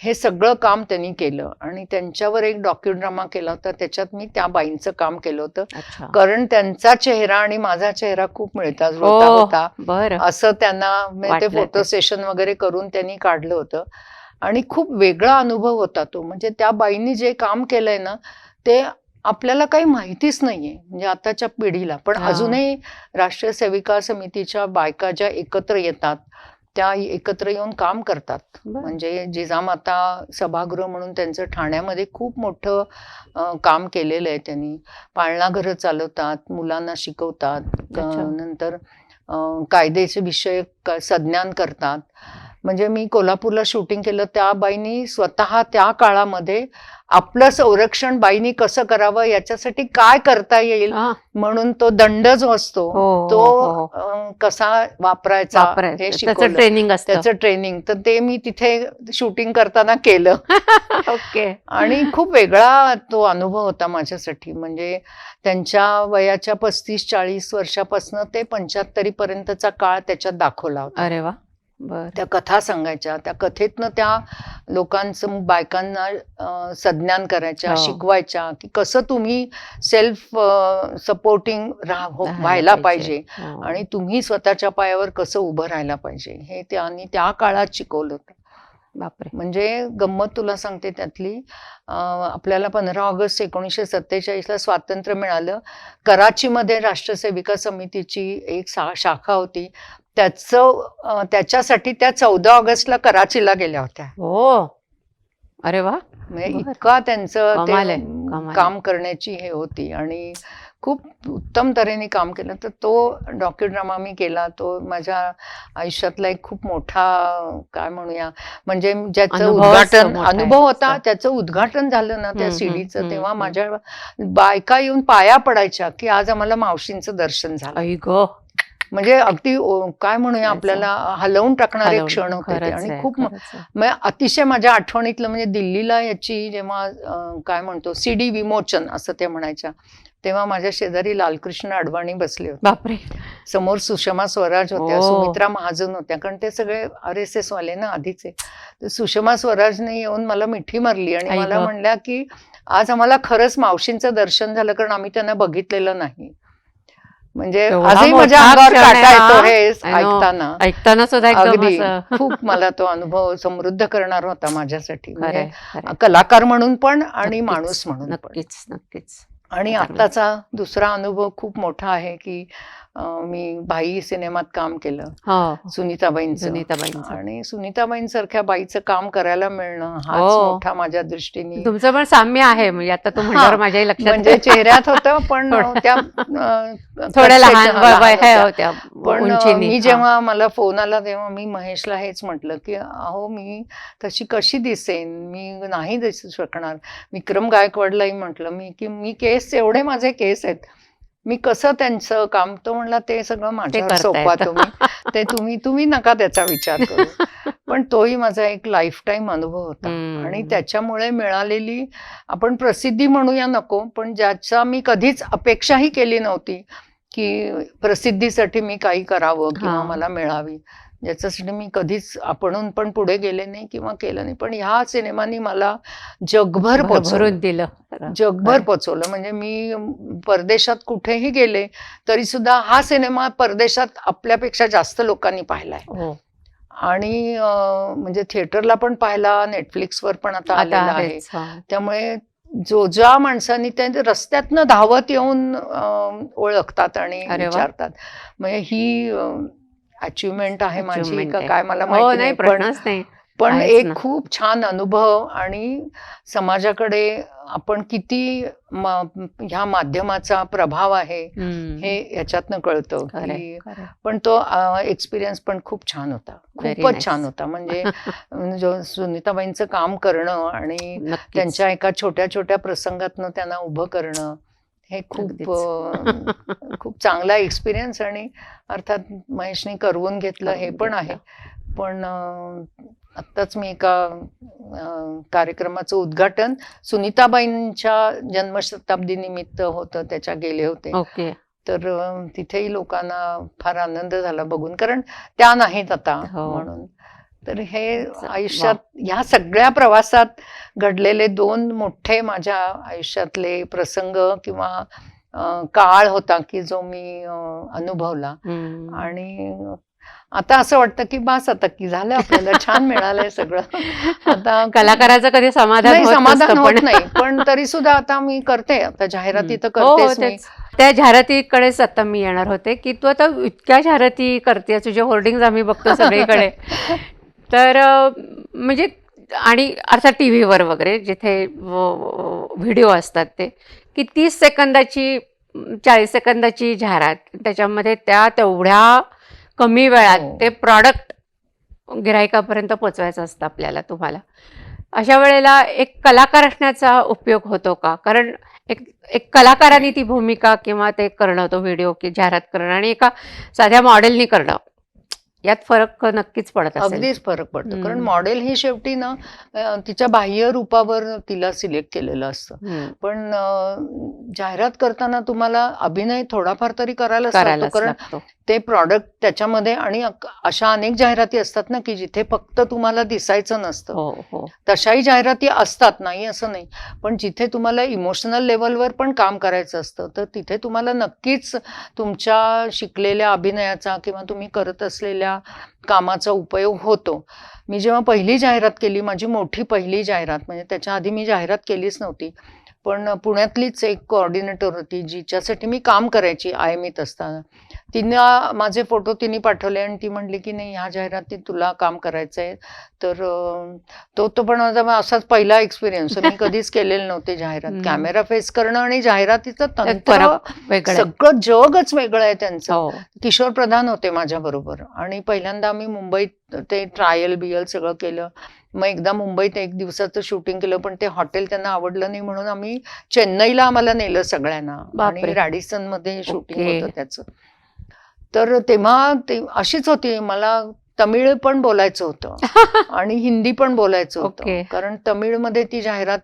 हे सगळं काम त्यांनी केलं. आणि त्यांच्यावर एक डॉक्युड्रामा केला होता त्याच्यात मी त्या बाईंचं काम केलं होतं. अच्छा. कारण त्यांचा चेहरा आणि माझा चेहरा खूप मिळता हो. जुळता होता बरं. असं त्यांना म्हणजे ते वाटलं फोटो ते. सेशन वगैरे करून त्यांनी काढलं होतं. आणि खूप वेगळा अनुभव होता तो. म्हणजे त्या बाईंनी जे काम केलंय ना ते आपल्याला काही माहितीच नाहीये म्हणजे आताच्या पिढीला. पण हा. अजूनही राष्ट्रीय सेविका समितीच्या बायका ज्या एकत्र येतात त्या एकत्र येऊन काम करतात. बरं. म्हणजे जिजामाता सभागृह म्हणून त्यांचं ठाण्यामध्ये खूप मोठं काम केलेलं आहे त्यांनी. पाळणाघरं चालवतात, मुलांना शिकवतात, अच्छा. नंतर कायद्याचे विषय संज्ञान करतात. म्हणजे मी कोल्हापूरला शूटिंग केलं, त्या बाईंनी स्वतः त्या काळामध्ये आपलं संरक्षण बाईंनी कसं करावं याच्यासाठी काय करता येईल हा. म्हणून तो दंड जो असतो हो, तो हो. कसा वापरायचा हे वापरायचं. त्याचं शिकवलं. ट्रेनिंग असतं. त्याचं ट्रेनिंग तर ते मी तिथे शूटिंग करताना केलं. ओके. आणि खूप वेगळा तो अनुभव होता माझ्यासाठी. म्हणजे त्यांच्या वयाच्या 35-40 वर्षापासून ते 75 पर्यंतचा काळ त्याच्यात दाखवला होता. अरे वा. बर. त्या कथा सांगायच्या, त्या कथेतनं त्या लोकांचं बायकांना संज्ञान करायच्या, हो. शिकवायच्या की कसं तुम्ही सेल्फ सपोर्टिंग व्हायला पाहिजे हो. आणि तुम्ही स्वतःच्या पायावर कसं उभं राहायला पाहिजे हे त्यांनी त्या काळात शिकवलं होतं. बापरे. म्हणजे गंमत तुला सांगते त्यातली, आपल्याला 15 ऑगस्ट 1947ला स्वातंत्र्य मिळालं. कराचीमध्ये राष्ट्रसेविका समितीची एक शाखा होती. त्याच्यासाठी त्या 14 ऑगस्टला कराचीला गेल्या होत्या. हो. अरे वा. म्हणजे बरं. इतका त्यांचं कमाल आहे, ते कमाल आहे. काम करण्याची हे होती आणि खूप उत्तम तऱ्हेने काम केलं. तर तो डॉक्युड्रामा मी केला. तो माझ्या आयुष्यातला एक खूप मोठा काय म्हणूया म्हणजे ज्याचं अनुभवच उद्घाटन मोठा आहे. अनुभव होता. त्याचं उद्घाटन झालं ना त्या हम्म, सीडीचं, हम्म, तेव्हा हम्म. माझ्या बायका येऊन पाया पडायच्या की आज आम्हाला मावशींचं दर्शन झालं. आई गो. म्हणजे अगदी काय म्हणूया आपल्याला हलवून टाकणारे क्षण होते ते. खरंच आणि आहे, खूप खरंच आहे. म्हणजे अतिशय माझ्या आठवणीतलं म्हणजे दिल्लीला याची जेव्हा काय म्हणतो सीडी विमोचन असं ते म्हणायच्या, तेव्हा माझ्या शेजारी लालकृष्ण अडवाणी बसले होते. बापरे. समोर सुषमा स्वराज होत्या, ओ. सुमित्रा महाजन होत्या, कारण ते सगळे RSS वाले ना आधीचे. तर सुषमा स्वराजने येऊन मला मिठी मारली आणि आई मला गं. म्हणल्या की आज आम्हाला खरंच मावशींचं दर्शन झालं, कारण आम्ही त्यांना बघितलेलं नाही. म्हणजे एवढा आजही मोठा माझ्या अंगावर क्षण आहे काटा येतो हा. हे I know. ऐकताना. ऐकताना सुद्धा एकदम अगदी असं. खूप मला तो अनुभव समृद्ध करणार होता माझ्यासाठी. म्हणजे खरंय, खरंय. कलाकार म्हणून पण आणि नक्कीच, माणूस म्हणून पण. नक्कीच, नक्कीच. आणि चांगलं. आत्ताचा दुसरा अनुभव खूप मोठा आहे की मी भाई सिनेमात काम केलं हो. सुनीताबाईंचं. सुनीताबाईंचं. आणि सुनीताबाईंसारख्या बाईचं काम करायला मिळणं हाच हो. मोठा माझ्या दृष्टीने. तुमचं पण साम्य आहे म्हणजे आता तू म्हणल्यावर माझ्याही लक्षात म्हणजे चेहऱ्यात होतं पण थोडं. त्या थोड्या लहान लहान वय होत्या. होत्या पण उंचीने. मी हा. जेव्हा मला फोन आला तेव्हा मी महेशला हेच म्हटलं की अहो मी तशी कशी दिसेन, मी नाही दिसू शकणार. विक्रम गायकवाडलाही म्हटलं मी की मी केस एवढे माझे केस आहेत, मी कसं त्यांचं काम. तो म्हणला ते सगळं माझ्यावर करता सोपवा येतं. तुम्ही, ते तुम्ही नका त्याचा विचार करू. पण तोही माझा एक लाईफ टाईम अनुभव होता. हम्म. आणि त्याच्यामुळे मिळालेली आपण प्रसिद्धी म्हणूया नको, पण ज्याचा मी कधीच अपेक्षाही केली नव्हती की प्रसिद्धीसाठी मी काही करावं किंवा हा. मला मिळावी, ज्याच्यासाठी मी कधीच आपणहून पण पुढे गेले नाही किंवा केलं नाही. पण ह्या सिनेमानी मला जगभर पोचवलं, भरून दिलं. जगभर पोचवलं. म्हणजे मी परदेशात कुठेही गेले तरी सुद्धा हा सिनेमा परदेशात आपल्यापेक्षा जास्त लोकांनी पाहिलाय. हो. आणि म्हणजे थिएटरला पण पाहिला, नेटफ्लिक्सवर पण आता आता आलेला आहे. आहेच. हा. त्यामुळे ज्या माणसांनी ते रस्त्यातनं धावत येऊन ओळखतात आणि अरे वा. विचारतात, म्हणजे ही अचिव्हमेंट आहे माझी Achievement का आहे. काय मला हो माहिती नाही नाही. प्रश्नच नाही. पण आहेच एक ना. खूप छान अनुभव आणि समाजाकडे आपण किती ह्या माध्यमाचा प्रभाव आहे हम्म. हे याच्यातनं कळतं खरंय, की. खरंय. पण तो एक्सपिरियन्स पण खूप छान होता, Very खूपच nice. छान होता. म्हणजे जो सुनीताबाईंचं काम करणं आणि नक्कीच. त्यांच्या एका छोट्या छोट्या प्रसंगातनं त्यांना उभं करणं हे खूप खूप चांगला एक्सपिरियन्स. आणि अर्थात महेशने करवून घेतलं हे पण आहे. पण आत्ताच मी एका कार्यक्रमाचं उद्घाटन सुनीताबाईंच्या जन्मशताब्दी निमित्त होतं, त्याच्या गेले होते. ओके. तर तिथेही लोकांना फार आनंद झाला बघून, कारण त्या नाहीत आता हो. म्हणून. तर हे वा. आयुष्यात ह्या सगळ्या प्रवासात घडलेले 2 मोठे माझ्या आयुष्यातले प्रसंग किंवा काळ होता की जो मी अनुभवला. आणि आता असं वाटतं की बस आता की झालं आपल्याला छान मिळालंय सगळं. आता कलाकाराचं कधी समाधान नाही, होत समाधान नसतं, होत नाही, पण तरी सुद्धा आता मी करते, आता जाहिराती तर हो, करतेच मी. तेच. त्या जाहिरातीकडेच आता मी येणार होते की तू आता इतक्या जाहिराती करते, तुझे होर्डिंग्ज आम्ही बघतो सगळीकडे. तर म्हणजे आणि अर्थात टी व्हीवर वगैरे जिथे व्हिडिओ असतात ते की 30 सेकंदाची 40 सेकंदाची जाहिरात, त्याच्यामध्ये त्या तेवढ्या कमी वेळात हो. ते प्रॉडक्ट गिरायकापर्यंत पोचवायचं असतं आपल्याला, तुम्हाला. अशा वेळेला एक कलाकार असण्याचा उपयोग होतो का? कारण एक एक कलाकाराने ती भूमिका किंवा ते करणं, तो व्हिडिओ की जाहिरात करणं आणि एका साध्या मॉडेलनी करणं, यात फरक नक्कीच पडत असेल. अगदीच फरक पडतो, कारण हम्म. मॉडेल ही शेवटी ना तिच्या बाह्य रूपावर तिला सिलेक्ट केलेलं असतं. हम्म. पण जाहिरात करताना तुम्हाला अभिनय थोडाफार तरी करायलाच लागतो, करायलाच कारण लागतो. ते प्रॉडक्ट त्याच्यामध्ये. आणि अशा अनेक जाहिराती असतात ना की जिथे फक्त तुम्हाला दिसायचं नसतं. हो हो. तशाही जाहिराती असतात, नाही असं नाही, पण जिथे तुम्हाला इमोशनल लेवलवर पण काम करायचं असतं, तर तिथे तुम्हाला नक्कीच तुमच्या शिकलेल्या अभिनयाचा किंवा तुम्ही करत असलेल्या कामाचा उपयोग होतो. मी जेव्हा पहिली जाहिरात केली, माझी मोठी पहिली जाहिरात, म्हणजे त्याच्या आधी मी जाहिरात केलीच नव्हती, पण पुण्यातलीच एक कोऑर्डिनेटर होती जिच्यासाठी मी काम करायची आयएमईत असताना. तिनं माझे फोटो तिने पाठवले आणि ती म्हणली की नाही, ह्या जाहिरातीत तुला काम करायचं आहे. तर तो पण माझा असाच पहिला एक्सपिरियन्स. मी कधीच केलेलं नव्हते जाहिरात. कॅमेरा फेस करणं आणि जाहिरातीचं तंत्र फरक वेगळा आहे. सगळं जगच वेगळं आहे त्यांचं. हो. किशोर प्रधान होते माझ्या बरोबर, आणि पहिल्यांदा आम्ही मुंबईत ते ट्रायल बियल सगळं केलं. मग एकदा मुंबईत 1 दिवसाचं शूटिंग केलं, पण ते हॉटेल त्यांना आवडलं नाही, म्हणून आम्ही चेन्नईला आम्हाला नेलं सगळ्यांना. बापरे. आणि रॅडिसन मध्ये शूटिंग ओके. होतं त्याचं. तर तेव्हा ते अशीच होती, मला तमिळ पण बोलायचं होतं आणि हिंदी पण बोलायचं होतं, ओके. कारण तमिळमध्ये ती जाहिरात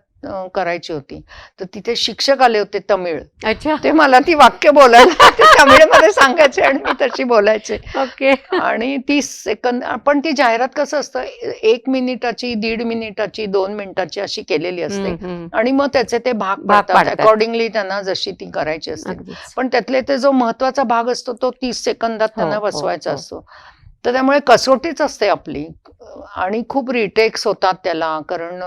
करायची होती. तर तिथे शिक्षक आले होते तमिळ, अच्छा. ते मला ती वाक्य बोलायला ते तमिळमध्ये सांगायचे आणि मी तशी बोलायचे. ओके. आणि 30 सेकंद. पण ती जाहिरात कसं असतं, 1 मिनिटाची, 1.5 मिनिटाची, 2 मिनिटाची अशी केलेली असते. हम्म. आणि मग त्याचे ते भाग भाग पडतात पाडतात. अकॉर्डिंगली त्यांना जशी ती करायची असते. अगदीच. पण त्यातले ते जो महत्वाचा भाग असतो तो 30 सेकंदात त्यांना हो, बसवायचा हो. असतो. तर त्यामुळे कसोटीच असते आपली. आणि खूप रिटेक्स होतात त्याला, कारण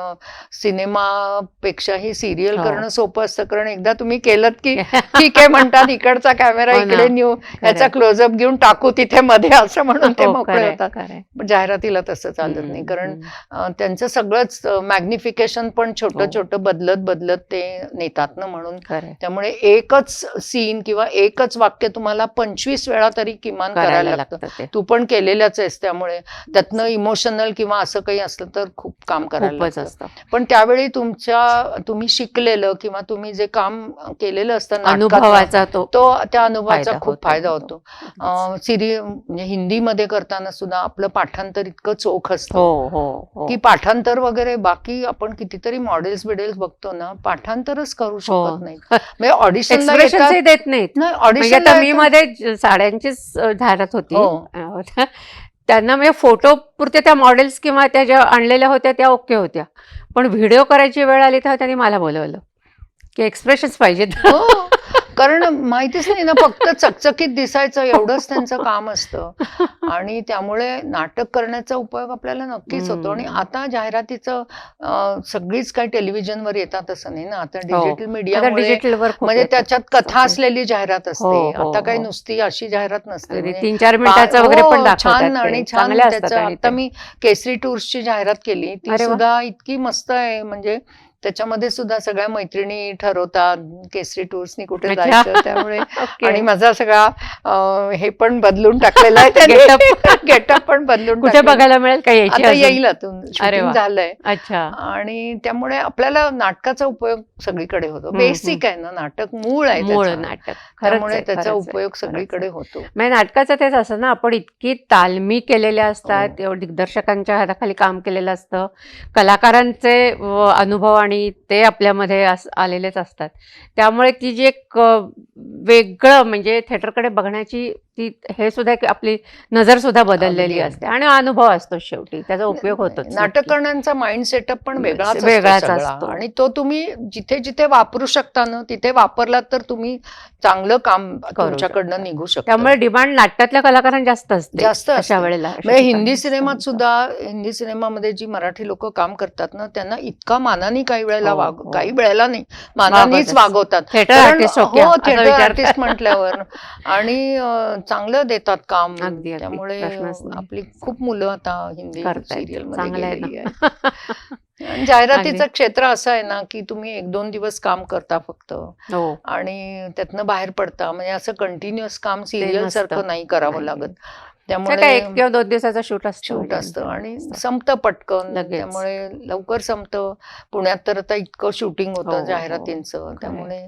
सिनेमापेक्षाही सिरियल हो. करणं सोपं असतं, कारण एकदा तुम्ही केलं की ठीक आहे म्हणतात, इकडचा कॅमेरा हो ना. इकडे नेऊ, याचा क्लोजअप घेऊन टाकू तिथे मध्ये, असं म्हणून ते हो, मोकळे खरंय, होतात. खरंय. पण जाहिरातीला तसं चालत नाही, कारण त्यांचं सगळंच मॅग्निफिकेशन पण छोटं हो. छोटं बदलत ते नेतात ना, म्हणून खरंय. त्यामुळे एकच सीन किंवा एकच वाक्य तुम्हाला 25 वेळा तरी किमान करायला लागतं. ते तू पण केलेल्याच आहेस, त्यामुळे त्यातनं इमोशनल किंवा असं काही असलं तर खूप काम करायला खूपच लागतं. असतं. पण त्यावेळी तुम्ही शिकलेलं किंवा तुम्ही जे काम केलेलं असतं नाटकात, अनुभवाचा तो तो त्या अनुभवाचा फायदा खूप होतो, फायदा होतो. होतो. म्हणजे हिंदीमध्ये करताना सुद्धा आपलं पाठांतर इतकं चोख हो असतं हो हो. की पाठांतर वगैरे, बाकी आपण कितीतरी मॉडेल्स बिडेल्स बघतो ना, पाठांतरच करू हो. शकत नाही. म्हणजे ऑडिशनला एक्सप्रेशन्सही देत नाहीत. नाही, म्हणजे आता मी मध्ये साड्यांचीच जाहिरात होती. हो. त्यांना म्हणजे फोटो पुरते त्या मॉडेल्स किंवा त्या ज्या आणलेल्या होत्या त्या ओके होत्या, पण व्हिडिओ करायची वेळ आली तर त्यांनी मला बोलवलं की एक्सप्रेशन्स पाहिजेत. हो, कारण माहितीच नाही ना, फक्त चकचकीत दिसायचं एवढंच त्यांचं काम असतं. आणि त्यामुळे नाटक करण्याचा उपयोग आपल्याला नक्कीच होतो. आणि आता जाहिरातीचं सगळीच काही टेलिव्हिजनवर येतात असं नाही ना, आता डिजिटल मीडियामुळे, डिजिटलवर म्हणजे त्याच्यात कथा असलेली जाहिरात असते. हो, आता काही हो. नुसती अशी जाहिरात नसते. म्हणजे 3-4 मिनिटाचं वगैरे पण हो, दाखवतात छान ते. आणि छान चांगल्या असतात त्याचं. आणि आता ते. मी केसरी टूर्सची जाहिरात केली, ती अरे वा. सुद्धा इतकी मस्त आहे. म्हणजे त्याच्यामध्ये सुद्धा सगळ्या मैत्रिणी ठरवतात केसरी टूर्सनी कुठे अच्छा. जायचं, त्यामुळे ओके. आणि माझा सगळा हे पण बदलून टाकलेला आहे त्याने. गेटअप पण बदलून कुठे टाकलेला. बघायला मिळेल काही याची आता अजून? येईल, आतून अरे शूटिंग वा. झालंय. अच्छा. आणि त्यामुळे आपल्याला नाटकाचा उपयोग सगळीकडे होतो. बेसिक आहे ना नाटक, मूळ आहे मूळ त्याचं. नाटक. खरंच त्यामुळे आहे, त्याचा खरंच आहे, उपयोग खरंच सगळीकडे आहे. होतो. म्हणजे नाटकाचं तेच असतं ना, आपण इतकी तालमी केलेल्या असतात, हो. दिग्दर्शकांच्या हाताखाली काम केलेलं असतं, कलाकारांचे अनुभव आणि आणि ते आपल्यामध्ये आलेलेच असतात. त्यामुळे ती जी एक वेगळं म्हणजे थिएटरकडे बघण्याची ती हे सुद्धा एक आपली नजर सुद्धा बदललेली अगदी. असते आणि अनुभव असतो शेवटी त्याचा उपयोग होतोच नक्की. नाटककर्ण्यांचा माइंड सेटअप पण वेगळाच वेगळाच असतो असतो. सगळा. आणि तो तुम्ही जिथे जिथे वापरू शकता ना तिथे वापरलात तर तुम्ही चांगलं काम तुमच्याकडनं निघू शकतं. त्यामुळे डिमांड नाटकातल्या कलाकारांना जास्त असते जास्त अशा असते. वेळेला अशा म्हणजे ठिकाणी हिंदी सिनेमात असतं. सुद्धा हिंदी सिनेमामध्ये जी मराठी लोक काम करतात ना त्यांना इतका मानाने काही वेळेला हो, हो. काही वेळेला नाही मानानेच वागवतच. वागवतात. थिएटर कारण आर्टिस्ट हो असा थिएटर विचार आर्टिस्ट म्हटल्यावर आणि चांगलं देतात काम. अगदी, अगदी. त्यामुळे प्रश्नच नाही. आपली खूप मुलं आता हिंदी करतायत. सिरियल मध्ये चांगलं आहे गेलेली ना. आहेत. आणि जाहिरातीचं अगदी. क्षेत्र असं आहे ना की तुम्ही 1-2 दिवस काम करता फक्त हो आणि त्यातनं बाहेर पडता. म्हणजे असं कंटिन्युअस काम सिरियल नसतं. सारखं नाही करावं नाही. लागत. काय त्यामुळे 1 किंवा 2 दिवसाचा शूट असतो शूट असतं आणि असतं. संपतं पटकन. लगेच. त्यामुळे लवकर संपतं. पुण्यात तर आता इतकं शूटिंग हो, होतं हो. जाहिरातींचं. त्यामुळे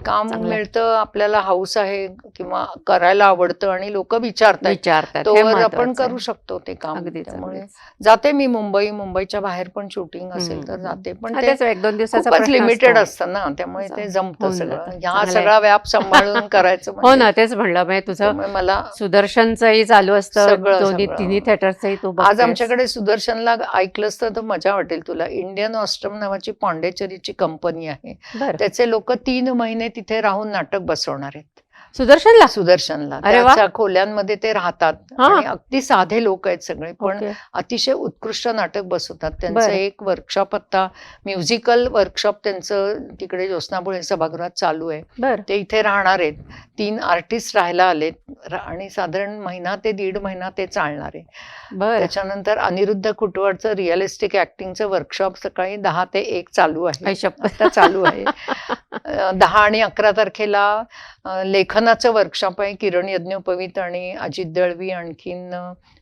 काम चांगलं आहे. मिळतं. आपल्याला हौस आहे किंवा करायला आवडतं आणि लोक विचारतात विचारतात हे तोवर आपण महत्वाचं करू आहे. शकतो ते काम. अगदीच, त्यामुळे अगदीच. जाते मी मुंबईच्या बाहेर पण शूटिंग असेल तर जाते. पण हा, ते तेच 1-2 दिवसाचा खूपच प्रश्न लिमिटेड असतो. असतं ना त्यामुळे ते असं जमतं होऊन सगळं. जातं. ह्या चांगलं सगळा आहे. व्याप सांभाळून करायचं हो म्हणजे ना तेच म्हणलं म्हणजे तुझं त्यामुळे मला सुदर्शनचंही चालू असतं सगळं तिन्ही सगळं थिएटरचंही तू आज बघतेस. आमच्याकडे सुदर्शनला ऐकलंस तर मजा वाटेल तुला. इंडियन ऑस्ट्रम नावाची पॉंडेचेरीची कंपनी आहे. बरं त्याचे लोक 3 महिने तिथे राहून नाटक बसवणार आहेत. सुदर्शनला अरे वा. त्याच्या खोल्यांमध्ये ते राहतात हा. आणि अगदी साधे लोक आहेत सगळे पण ओके. अतिशय उत्कृष्ट नाटक बसवतात. त्यांचं बरं. एक वर्कशॉप आता म्युझिकल वर्कशॉप त्यांचं तिकडे ज्योत्स्नापुळे सभागृहात चालू आहे. बर ते इथे राहणार आहेत. 3 आर्टिस्ट राहायला आलेत आणि साधारण 1 ते 1.5 महिना ते चालणार आहे. बर त्याच्यानंतर अनिरुद्ध कुटवाडचं रिअलिस्टिक ऍक्टिंगचं वर्कशॉप सकाळी 10 ते 1 चालू आहे. आता चालू आहे. 10 आणि 11 तारखेला लेखनाचं वर्कशॉप आहे. किरण यज्ञोपवीत आणि अजित दळवी आणखीन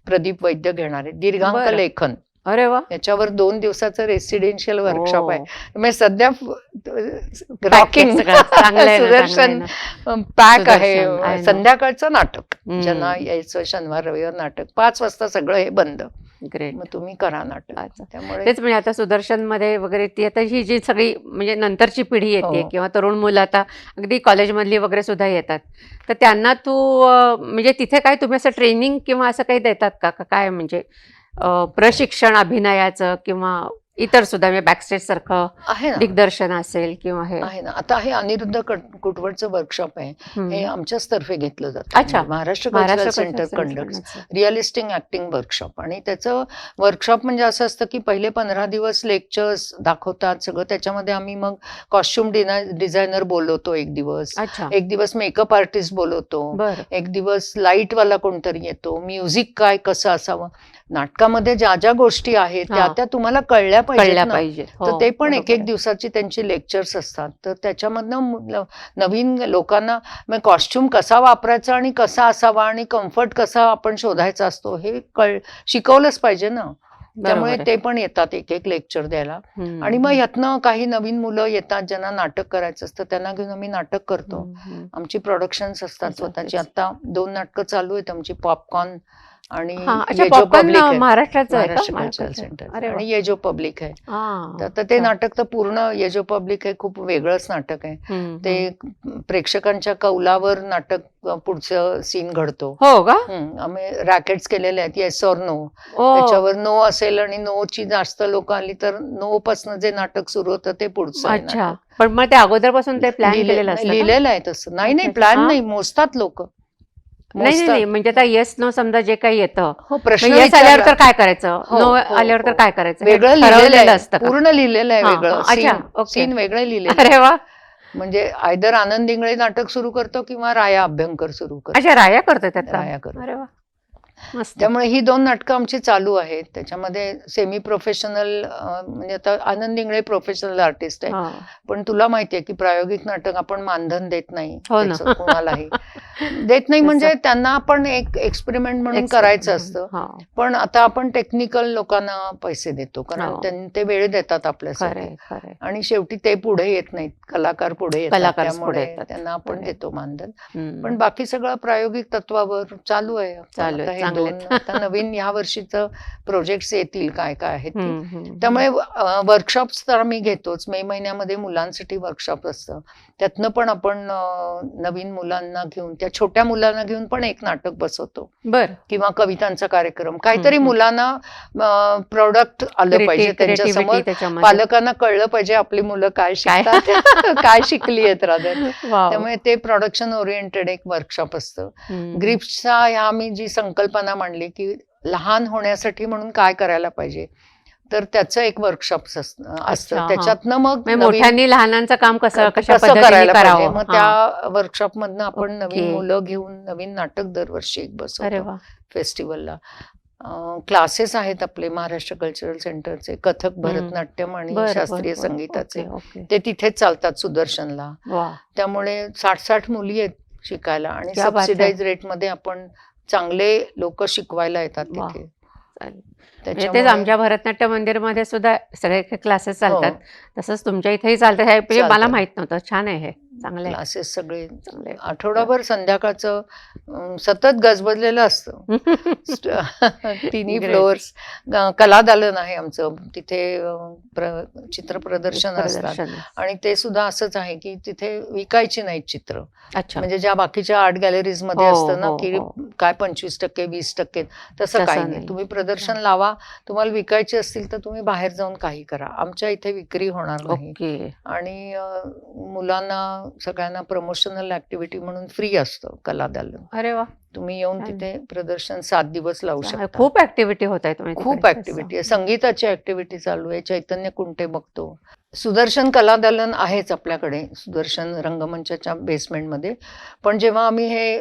प्रदीप वैद्य घेणार आहेत. दीर्घांक बरं. लेखन अरे वा. याच्यावर 2 दिवसाचं रेसिडेन्शियल वर्कशॉप आहे. ओ. म्हणजे सध्या Pack रॉकिंग आहे सगळं. चांगलं आहे ना, सुदर्शन चांगलं पॅक आहे. Sudarshan, I know. संध्याकाळचं नाटक हम्म. ज्यांना यायचं शनिवार रविवार नाटक 5 वाजता सगळं हे बंद. ग्रेट. मग तुम्ही करा नाटक. अच्छा. त्यामुळे तेच म्हणजे आता सुदर्शन मध्ये वगैरे ती आता ही जी सगळी म्हणजे नंतरची पिढी येते हो. किंवा तरुण मुलं आता अगदी कॉलेजमधली वगैरे सुद्धा येतात तर त्यांना तू म्हणजे तिथे काय तुम्ही असं ट्रेनिंग किंवा असं काही देतात का काय म्हणजे प्रशिक्षण अभिनयाचं किंवा इतर सुद्धा म्हणजे बॅकस्टेज सारखं आहे ना दिग्दर्शन असेल किंवा हे आहे ना. आता हे अनिरुद्ध कुटवडचं वर्कशॉप आहे. हम्म. हे आमच्याच तर्फे घेतलं जातं. अच्छा. म्हणजे Maharashtra Maharashtra cultural centre cultural conduct सेंटरचं. Realistic acting workshop. आणि त्याचं वर्कशॉप म्हणजे असं असतं की पहिले 15 दिवस लेक्चर्स दाखवतात सगळं. त्याच्यामध्ये आम्ही मग कॉस्ट्युम डिझायनर बोलवतो एक दिवस. अच्छा. एक दिवस मेकअप आर्टिस्ट बोलवतो. बरं. एक दिवस लाईटवाला कोणतरी येतो. म्युझिक काय कसं असावं. नाटकामध्ये ज्या ज्या गोष्टी आहेत त्या हा. त्या तुम्हाला कळल्या कळल्या पाहिजेत ना. पाहिजे तर ते पण एक एक दिवसाची त्यांची लेक्चर्स असतात. तर त्याच्यामधनं नवीन लोकांना कॉस्ट्युम कसा वापरायचा आणि कसा असावा आणि कम्फर्ट कसा आपण शोधायचा असतो हे शिकवलंच पाहिजे ना. त्यामुळे ते पण येतात एक एक लेक्चर द्यायला. आणि मग ह्यातनं काही नवीन मुलं येतात ज्यांना नाटक करायचं असतं त्यांना घेऊन आम्ही नाटक करतो. आमची प्रोडक्शन्स असतात स्वतःची. आता 2 नाटकं चालू आहेत आमची. पॉपकॉर्न आणि ये जो पब्लिक आहे महाराष्ट्राचं आहे का? महाराष्ट्र कल्चरल महाराष्ट्राचं. सेंटर अरे वा. आणि ये जो पब्लिक आहे. हा. तर ते नाटक तर पूर्ण ये जो पब्लिक आहे खूप वेगळंच नाटक आहे. हम्म, ते प्रेक्षकांच्या कौलावर नाटक पुढचं सीन घडतो. हो का? आम्ही रॅकेट्स केलेले आहेत. Yes or no. ओ. त्याच्यावर नो असेल आणि नो ची जास्त लोक आली तर नो पासून जे नाटक सुरू होतं ते पुढचं आहे अच्छा. नाटक. पण मग ते अगोदरपासून ते प्लॅन केलेलं असतं का? लिहिलेलं आहे तसं. नाही अच्छा, प्लॅन हा. नाही. मोजतात लोक. नाही म्हणजे आता येस नो समजा जे काही येतं हो प्रश्न येस आल्यावर विचारला. तर काय करायचं हो, नो हो, आल्यावर तर हो. काय करायचं हे वेगळं ठरवलेलं लिहिलेलं असतं आहे. का? पूर्ण लिहिलेलं आहे हा, वेगळं. हा. अच्छा, ओके. सीन वेगळे लिहिलेलं अरे वा. म्हणजे आयदर आनंद इंगळे नाटक सुरू करतो किंवा राया अभ्यंकर सुरू करतो. अच्छा राया करतो त्यात काम? राया करतो. अरे वा मस्त. त्यामुळे ही 2 नाटकं आमची चालू आहेत. त्याच्यामध्ये सेमी प्रोफेशनल म्हणजे आता आनंद इंगळे प्रोफेशनल आर्टिस्ट आहे. हा. पण तुला माहितीये की प्रायोगिक नाटक आपण मानधन देत नाही हो ना. त्याचं कोणालाही. देत नाही म्हणजे तसं- त्यांना आपण एक एक्सपेरिमेंट म्हणून Excellent. करायचं असतं. हा, पण आता आपण टेक्निकल लोकांना पैसे देतो कारण हो. ते वेळ देतात आपल्यासाठी खरंय खरंय. आणि शेवटी ते पुढे येत नाहीत, कलाकार पुढे येतात, कलाकारच पुढे त्यामुळे येतात. त्यांना आपण खरंय. देतो मानधन. हम्म. पण बाकी सगळं प्रायोगिक तत्वावर चालू आहे. आपण चालू आहे, आता हे चांगले दोन आता नवीन ह्या वर्षीचं प्रोजेक्ट्स येतील काय काय आहेत ते. हम्म, हम्म, त्यामुळे वर्कशॉप्स तर आम्ही घेतोच. मे महिन्यामध्ये मुलांसाठी वर्कशॉप असतं, त्यातनं पण आपण नवीन मुलांना घेऊन, त्या छोट्या मुलांना घेऊन पण एक नाटक बसवतो बर. किंवा कवितांचा कार्यक्रम, काहीतरी हम्म. मुलांना प्रोडक्ट आलं पाहिजे त्यांच्यासमोर. क्रिएटिव्हिटी त्याच्यामध्ये. पालकांना कळलं पाहिजे आपली मुलं काय शिकतात काय शिकली आहेत रादर. वाव. त्यामुळे ते प्रोडक्शन ओरिएंटेड एक वर्कशॉप असतं. हम्म. ग्रिप्सचा ह्या मी जी संकल्पना मांडली की लहान होण्यासाठी म्हणून काय करायला पाहिजे, तर त्याचं एक वर्कशॉप असतं. हा. त्याच्यातनं मग म्हणजे नवीन मोठ्यांनी लहानांचं काम कशा कसं पद्धतीने करायला पाहिजे, करावं. मग हा. त्या वर्कशॉप मधनं आपण नवीन ओके. मुलं घेऊन नवीन नाटक दरवर्षी एक अरे बसवतो वा. फेस्टिवलला. क्लासेस आहेत आपले महाराष्ट्र कल्चरल सेंटरचे, कथक, भरतनाट्यम आणि बर, शास्त्रीय बर, बर. संगीताचे. Okay, okay. ते तिथेच चालतात सुदर्शनला. वा. त्यामुळे 60-60 मुली आहेत शिकायला आणि क्या बात है. सबसिडाइज रेटमध्ये आपण चांगले लोक शिकवायला येतात वा. तिथे. चालेल. म्हणजे तेच त्याच्यामुळे आमच्या भरतनाट्य मंदिरमध्ये सुद्धा सगळे क्लासेस चालतात. हो, तसंच तुमच्या इथेही चालतात. हे म्हणजे मला चालतं. माहित नव्हतं. छान आहे हे. चांगलं आहे. क्लासेस सगळे चांगलं आहे. आठवडाभर संध्याकाळचं सतत गजबजलेलं असतं. तिन्ही Great. फ्लोअर्स कला दालन आहे आमचं, तिथे चित्र प्रदर्शन असतात प्रदर्शन. आणि ते सुद्धा असंच आहे की तिथे विकायची नाहीत चित्र. अच्छा. म्हणजे ज्या बाकीच्या आर्ट गॅलरीज मध्ये हो, असतं ना हो, की हो. काय 25% 20%, तसं तसं काही नाही. नाही. तुम्ही प्रदर्शन लावा, तुम्हाला विकायची असतील तर तुम्ही बाहेर जाऊन काही करा, आमच्या इथे विक्री होणार नाही. ओके. आणि मुलांना सगळ्यांना प्रमोशनल ऍक्टिव्हिटी म्हणून फ्री असतं कला दालन. अरे वा. तुम्ही येऊन छान. तिथे प्रदर्शन 7 दिवस लावू चांगलं. शकता. खूप ऍक्टिव्हिटी होत आहेत म्हणजे खूप तिकडे. ऍक्टिव्हिटी आहे, संगीताची ऍक्टिव्हिटी चालू आहे, चैतन्य कुंटे बघतो. सुदर्शन कला दालन आहेच आपल्याकडे सुदर्शन रंगमंचाच्या बेसमेंटमध्ये. पण जेव्हा आम्ही हे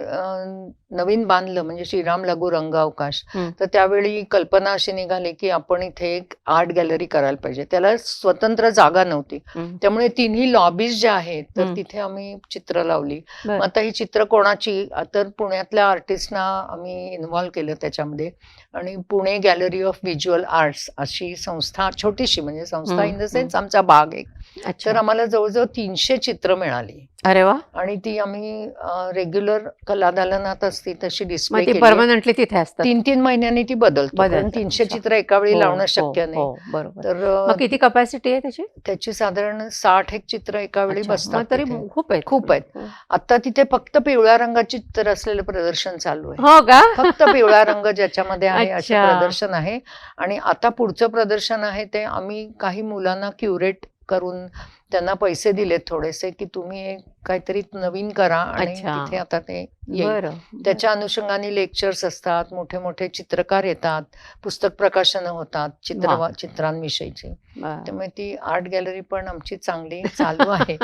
नवीन बांधलं म्हणजे श्रीराम लघु रंग अवकाश, हम्म. तर त्यावेळी कल्पना अशी निघाली की आपण इथे एक आर्ट गॅलरी करायला पाहिजे. त्याला स्वतंत्र जागा नव्हती, हम्म. त्यामुळे तिन्ही लॉबीज ज्या आहेत तर हम्म. तिथे आम्ही चित्र लावली. बर. मग आता ही चित्र कोणाची, तर पुण्यातल्या आर्टिस्टना आम्ही इन्व्हॉल्व केलं त्याच्यामध्ये. आणि Pune gallery of visual arts अशी संस्था, छोटीशी म्हणजे संस्था इन द सेन्स आमचा भाग एक. अच्छा. तर आम्हाला जवळजवळ 300 चित्र मिळाली अरे वा. आणि ती आम्ही रेग्युलर कला दालनात असती तशी डिस्प्ले मग ती केली. परमनंटली तिथे असतात. 3-3 महिन्यांनी ती बदलतो, कारण बदलतात. 300 अच्छा. चित्र एका वेळी हो, लावणं हो, शक्य नाही. हो, बरोबर. तर मग किती कपॅसिटी आहे त्याची? त्याची साधारण 60 एक चित्र एका वेळी अच्छा. बसतात मग तरी तिथे. खूप आहेत. खूप आहेत. आता तिथे फक्त पिवळ्या रंगाची चित्र असलेलं प्रदर्शन चालू आहे. हो का? फक्त पिवळा रंग ज्याच्यामध्ये आहे असे अच्छा. प्रदर्शन आहे. आणि आता पुढचं प्रदर्शन आहे ते आम्ही काही मुलांना क्युरेट करून त्यांना पैसे दिलेत थोडेसे की तुम्ही एक काहीतरी नवीन करा आणि अच्छा. तिथे आता ते येईल. बरं. त्याच्या अनुषंगाने लेक्चर्स असतात, मोठे मोठे चित्रकार येतात, पुस्तक प्रकाशनं होतात वा. चित्रांविषयीची. बरं. त्यामुळे ती आर्ट गॅलरी पण आमची चांगली चालू आहे.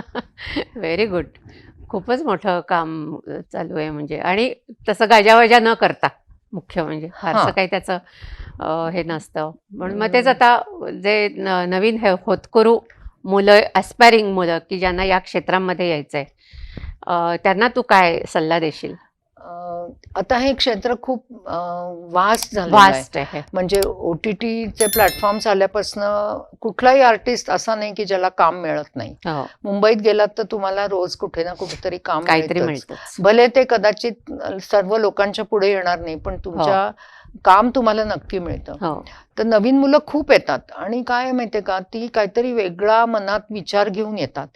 Very good. खूपच मोठं काम चालू आहे म्हणजे. आणि तसं गाजावाजा न करता मुख्य म्हणजे फारसं हां. काही त्याचं हे नसतं. म्हणून मग तेच आता जे नवीन हे होतकरू मुलं, ॲस्पायरिंग मुलं की ज्यांना या क्षेत्रामध्ये यायचंय, त्यांना तू काय सल्ला देशील? आता हे क्षेत्र खूप वास्ट झालेलं आहे. वास्ट आहे. म्हणजे OTTचे प्लॅटफॉर्म्स आल्यापासून कुठलाही आर्टिस्ट असा नाही की ज्याला काम मिळत नाही. हो, मुंबईत गेलात तर तुम्हाला रोज कुठे ना कुठेतरी काम काहीतरी मिळतंच. मिळतंच. भले ते कदाचित सर्व लोकांच्या पुढे येणार नाही, पण तुमच्या काम तुम्हाला नक्की मिळतं. हो. तर नवीन मुलं खूप येतात आणि काय माहितीये का, ती काहीतरी वेगळा मनात विचार घेऊन येतात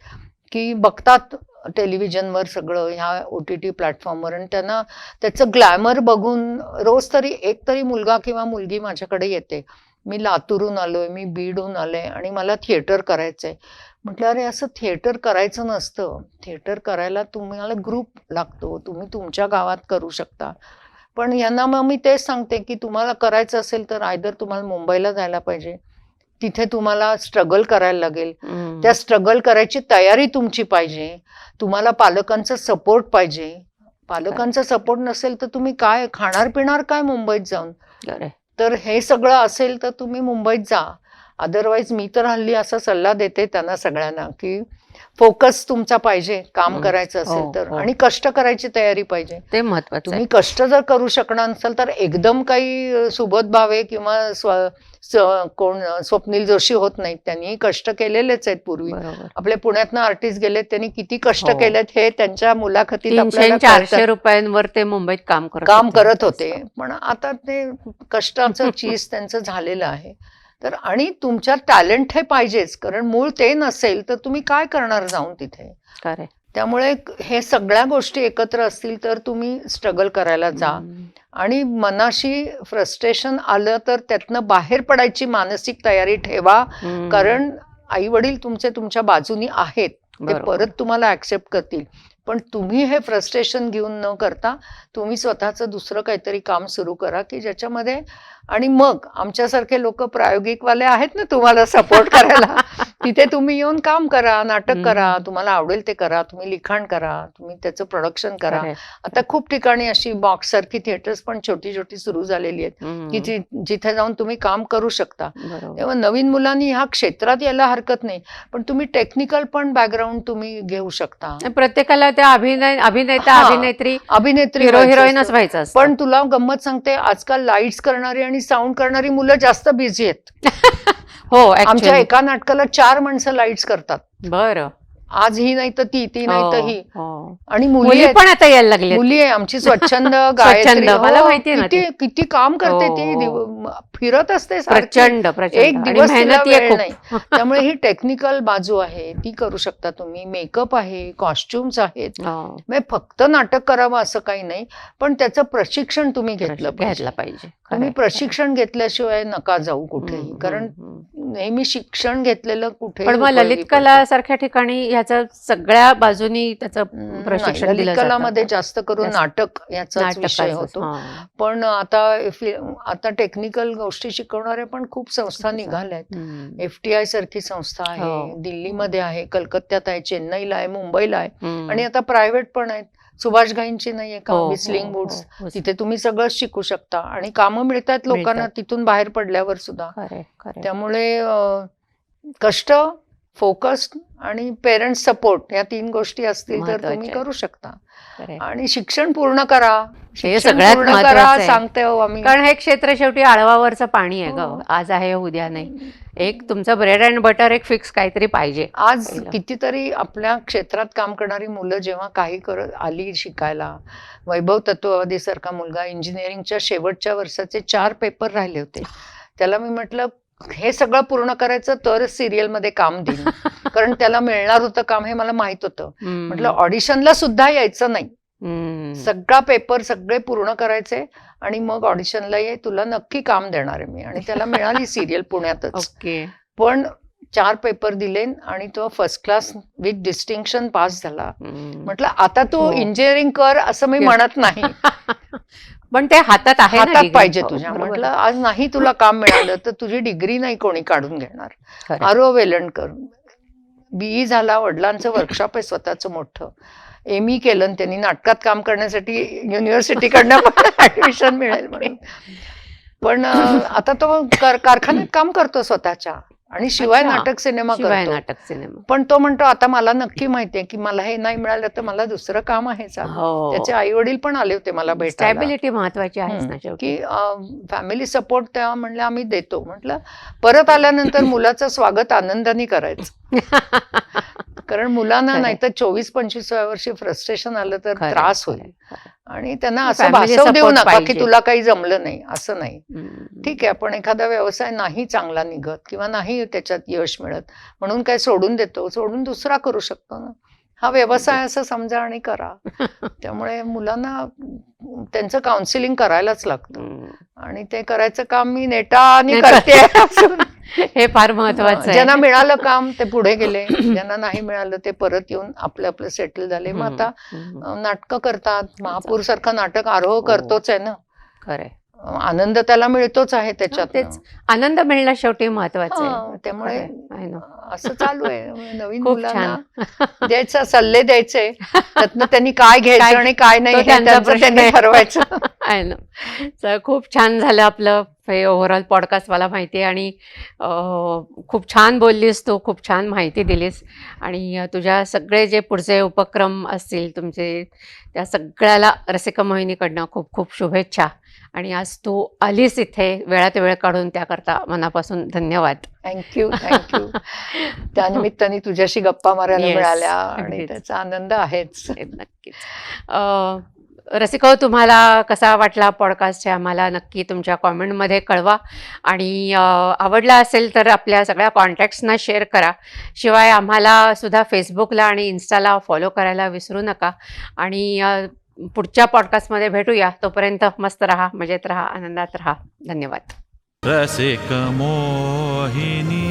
की बघतात टेलिव्हिजनवर सगळं ह्या OTT प्लॅटफॉर्मवर आणि त्यांना त्याचं ग्लॅमर बघून रोज तरी एक तरी मुलगा किंवा मुलगी माझ्याकडे येते, मी लातूरहून आलोय, मी बीडहून आलोय आणि मला थिएटर करायचंय. म्हटलं अरे असं थिएटर करायचं नसतं. थिएटर करायला तुम्हाला ग्रुप लागतो, तुम्ही तुमच्या गावात करू शकता. पण यांना मग मी तेच सांगते की तुम्हाला करायचं असेल तर आयदर तुम्हाला मुंबईला जायला पाहिजे, तिथे तुम्हाला स्ट्रगल करायला लागेल, त्या स्ट्रगल करायची तयारी तुमची पाहिजे, तुम्हाला पालकांचा सपोर्ट पाहिजे. पालकांचा सपोर्ट नसेल तर तुम्ही काय खाणार पिणार काय मुंबईत जाऊन. खरंय. तर हे सगळं असेल तर तुम्ही मुंबईत जा. अदरवाईज मी तर हल्ली असा सल्ला देते त्यांना सगळ्यांना की फोकस तुमचा पाहिजे काम हम्म. करायचं असेल हो, तर, हो. आणि कष्ट करायची तयारी पाहिजे. ते महत्वाचं तुम्ही कष्ट जर करू शकणार नसाल तर एकदम काही सुबोध भावे किंवा कोण स्वप्नील जोशी होत नाहीत. त्यांनी कष्ट केलेलेच आहेत पूर्वी. बरोबर. आपले पुण्यातनं आर्टिस्ट गेलेत, त्यांनी किती कष्ट हो. केलेत हे त्यांच्या मुलाखतीत 300 आपल्याला 400 कळतं. रुपयांवर ते मुंबईत काम काम करत होते, पण आता ते कष्टाचं चीज त्यांचं झालेलं आहे. तर आणि तुमच्यात टॅलेंट हे पाहिजेच, कारण मूळ ते नसेल तर तुम्ही काय करणार जाऊन तिथे. खरंय. त्यामुळे हे सगळ्या गोष्टी एकत्र असतील तर तुम्ही स्ट्रगल करायला जा. आणि मनाशी फ्रस्ट्रेशन आलं तर त्यातनं बाहेर पडायची मानसिक तयारी ठेवा, कारण आई वडील तुमचे तुमच्या बाजूनी आहेत, ते बरोबर. परत तुम्हाला ऍक्सेप्ट करतील. पण तुम्ही हे फ्रस्ट्रेशन घेऊन न करता तुम्ही स्वतःचं दुसरं काहीतरी काम सुरू करा की ज्याच्यामध्ये, आणि मग आमच्यासारखे लोक प्रायोगिकवाले आहेत ना तुम्हाला सपोर्ट करायला, तिथे तुम्ही येऊन काम करा, नाटक करा, तुम्हाला आवडेल ते करा, तुम्ही लिखाण करा, तुम्ही त्याचं प्रोडक्शन करा. खरंय. आता खूप ठिकाणी अशी बॉक्स सारखी थिएटर्स पण छोटी छोटी सुरू झालेली आहेत की जिथे जाऊन तुम्ही काम करू शकता. बरोबर. तेव्हा नवीन मुलांनी ह्या क्षेत्रात यायला हरकत नाही, पण तुम्ही टेक्निकल पण बॅकग्राऊंड तुम्ही घेऊ शकता. प्रत्येकाला त्या अभिनेता हा. अभिनेत्री अभिनेत्री हिरो व्हायचं हिरोईनच असतं. व्हायचं असतं. पण तुला गंमत सांगते, आजकाल लाईट्स करणारी आणि साऊंड करणारी मुलं जास्त बिझी आहेत. हो आमच्या actually. एका नाटकाला 4 माणसं लाईट्स करतात. बरं. आज ही नाही तर ती नाही तर ही. हो, हो. आणि मुली मुली आहेत. पण आता यायला लागले. मुली आहे आमची स्वच्छंद गायत्री. मला हो, माहितीये ना ते. किती काम करते हो, ती, हो. फिरत असते सारखी. प्रचंड एक प्रचंड आणि दिवस तिला मेहनती आहे वेळ खूप. नाही. त्यामुळे ही टेक्निकल बाजू आहे, ती करू शकता तुम्ही. मेकअप आहे, कॉस्ट्युम्स आहेत. हो. म्हणजे फक्त नाटक करावं असं काही नाही, पण त्याचं प्रशिक्षण तुम्ही घेतलं घ्यायला पाहिजे. तुम्ही खरंय. प्रशिक्षण घेतल्याशिवाय नका जाऊ कुठेही, कारण नेहमी शिक्षण घेतलेलं कुठे. पण मग ललित कला सारख्या ठिकाणी ह्याचं सगळ्या बाजूनी त्याचं प्रशिक्षण दिलं ललित जातं. कलामध्ये जास्त करून जास्त. नाटक याचाच विषय नाटकाचं. होतो. हा. पण आता टेक्निकल गोष्टी शिकवणाऱ्या पण खूप संस्था निघाल्या आहेत. हम्म. FTI सारखी संस्था आहे, हो. दिल्लीमध्ये आहे, कलकत्त्यात आहे, चेन्नईला आहे, मुंबईला आहे, हम्म. आणि आता प्रायव्हेट पण आहेत. सुभाष घाईंची नाहीये का, हो, विस्लिंग हो, बुड्स, हो. तिथे तुम्ही सगळं शिकू शकता आणि कामं मिळतात लोकांना तिथून बाहेर पडल्यावर सुद्धा. खरंय, खरंय. त्यामुळे कष्ट, फोकस आणि पेरेंट्स सपोर्ट या 3 गोष्टी असतील तर महत्वाच्या तुम्ही आहेत. करू शकता. खरंय. आणि शिक्षण पूर्ण करा. शिक्षण सगळ्यात पूर्ण महत्वाचं करा आहे. सांगते हो आम्ही. कारण हे क्षेत्र शेवटी आळवावरचं पाणी आहे हो. ग. आज आहे उद्या नाही. एक तुमचं ब्रेड अँड बटर एक फिक्स काहीतरी पाहिजे. आज पहिलं. कितीतरी आपल्या क्षेत्रात काम करणारी मुलं जेव्हा काही करत आली शिकायला, वैभव तत्ववादी सारखा मुलगा इंजिनिअरिंगच्या शेवटच्या वर्षाचे 4 पेपर राहिले होते. त्याला मी म्हटलं हे सगळं पूर्ण करायचं तर सिरियल मध्ये काम देईन, कारण त्याला मिळणार होतं काम हे मला माहित होतं. म्हटलं ऑडिशनला सुद्धा यायचं नाही, सगळा पेपर सगळे पूर्ण करायचे आणि मग ऑडिशनला ये, तुला नक्की काम देणार आहे मी. आणि त्याला मिळाली सिरियल पुण्यातच. ओके. पण 4 पेपर दिले आणि तो first class with distinction pass झाला. म्हटलं आता तू हो. इंजिनिअरिंग कर असं मी म्हणत नाही, पण ते हातात आहे ना हातात degree. पाहिजे हो, तुझ्या. बरोबर. म्हटलं आज नाही तुला काम मिळालं तर तुझी डिग्री नाही कोणी काढून घेणार. खरंय. आरो वेलणकर BE झाला, वडिलांचं वर्कशॉप आहे स्वतःचं मोठं. ME केलं त्यांनी, नाटकात काम करण्यासाठी युनिव्हर्सिटीकडनं ऍडमिशन मिळेल म्हणून. पण आता तो कारखान्यात काम करतो स्वतःच्या, आणि शिवाय अच्छा. नाटक सिनेमा शिवाय करतो. नाटक सिनेमा. पण तो म्हणतो आता मला नक्की माहितीये की मला हे नाही मिळालं तर मला दुसरं काम आहे चालू. हो. त्याचे आई वडील पण आले होते मला भेटायला स्टॅबिलिटी महत्वाची आहे ना शेवटी. की फॅमिली सपोर्ट तेव्हा म्हणलं आम्ही देतो. म्हटलं परत आल्यानंतर मुलाचं स्वागत आनंदाने करायचं, कारण मुलांना खरंय. नाहीतर 24-25व्या वर्षी फ्रस्ट्रेशन आलं तर खरंय, त्रास होईल. खरंय. आणि त्यांना असं Family भासवू देऊ support नका पाहिजे. की तुला काही जमलं नाही, असं नाही. हम्म. ठीक आहे, आपण एखादा व्यवसाय नाही चांगला निघत किंवा नाही त्याच्यात यश मिळत म्हणून काय सोडून देतो, सोडून दुसरा करू शकतो ना. हा व्यवसाय असं समजा आणि करा. त्यामुळे मुलांना त्यांचं काउन्सिलिंग करायलाच लागतं, हम्म. आणि ते करायचं काम मी नेटाने करते. हे फार महत्वाचं आहे. ज्यांना मिळालं काम ते पुढे गेले, ज्यांना नाही मिळालं ते परत येऊन आपलं सेटल झाले. मग आता नाटकं करतात. महापूर सारखं नाटक आरोह करतोच आहे ना. खरंय. आनंद त्याला मिळतोच आहे त्याच्यात. तेच. आनंद मिळणं शेवटी महत्वाचं हा, आहे. त्यामुळे I know. असं चालू आहे नवीन खूप मुलांना छान. द्यायचं, सल्ले द्यायचे, त्यातनं त्यांनी काय घ्यायचं आणि काय नाही तो हे त्यांचा त्यांचं प्रश्न त्यांनी आहे. ठरवायचं. I know. तर खूप छान झालं आपलं हे ओव्हरऑल पॉडकास्ट, मला माहिती आहे. आणि खूप छान बोललीस तू, खूप छान माहिती दिलीस. आणि तुझ्या सगळे जे पुढचे उपक्रम असतील तुमचे, त्या सगळ्याला रसिका मोहिनीकडनं खूप खूप शुभेच्छा. आणि आज तू आलीस इथे वेळात वेळ काढून, त्याकरता मनापासून धन्यवाद. Thank you thank you. त्यानिमित्ताने तुझ्याशी गप्पा मारायला Yes, मिळाल्या आणि अगदीच. त्याचा आनंद आहेच. नक्कीच. रसिको, तुम्हाला कसा वाटला पॉडकास्ट हे आम्हाला नक्की तुमच्या कॉमेंटमध्ये कळवा. आणि आवडला असेल तर आपल्या सगळ्या कॉन्टॅक्ट्सना शेअर करा. शिवाय आम्हाला सुद्धा फेसबुकला आणि इन्स्टाला फॉलो करायला विसरू नका. आणि पुढच्या पॉडकास्टमध्ये भेटूया. तोपर्यंत मस्त राहा, मजेत राहा, आनंदात राहा. धन्यवाद. रसिक मोहिनी.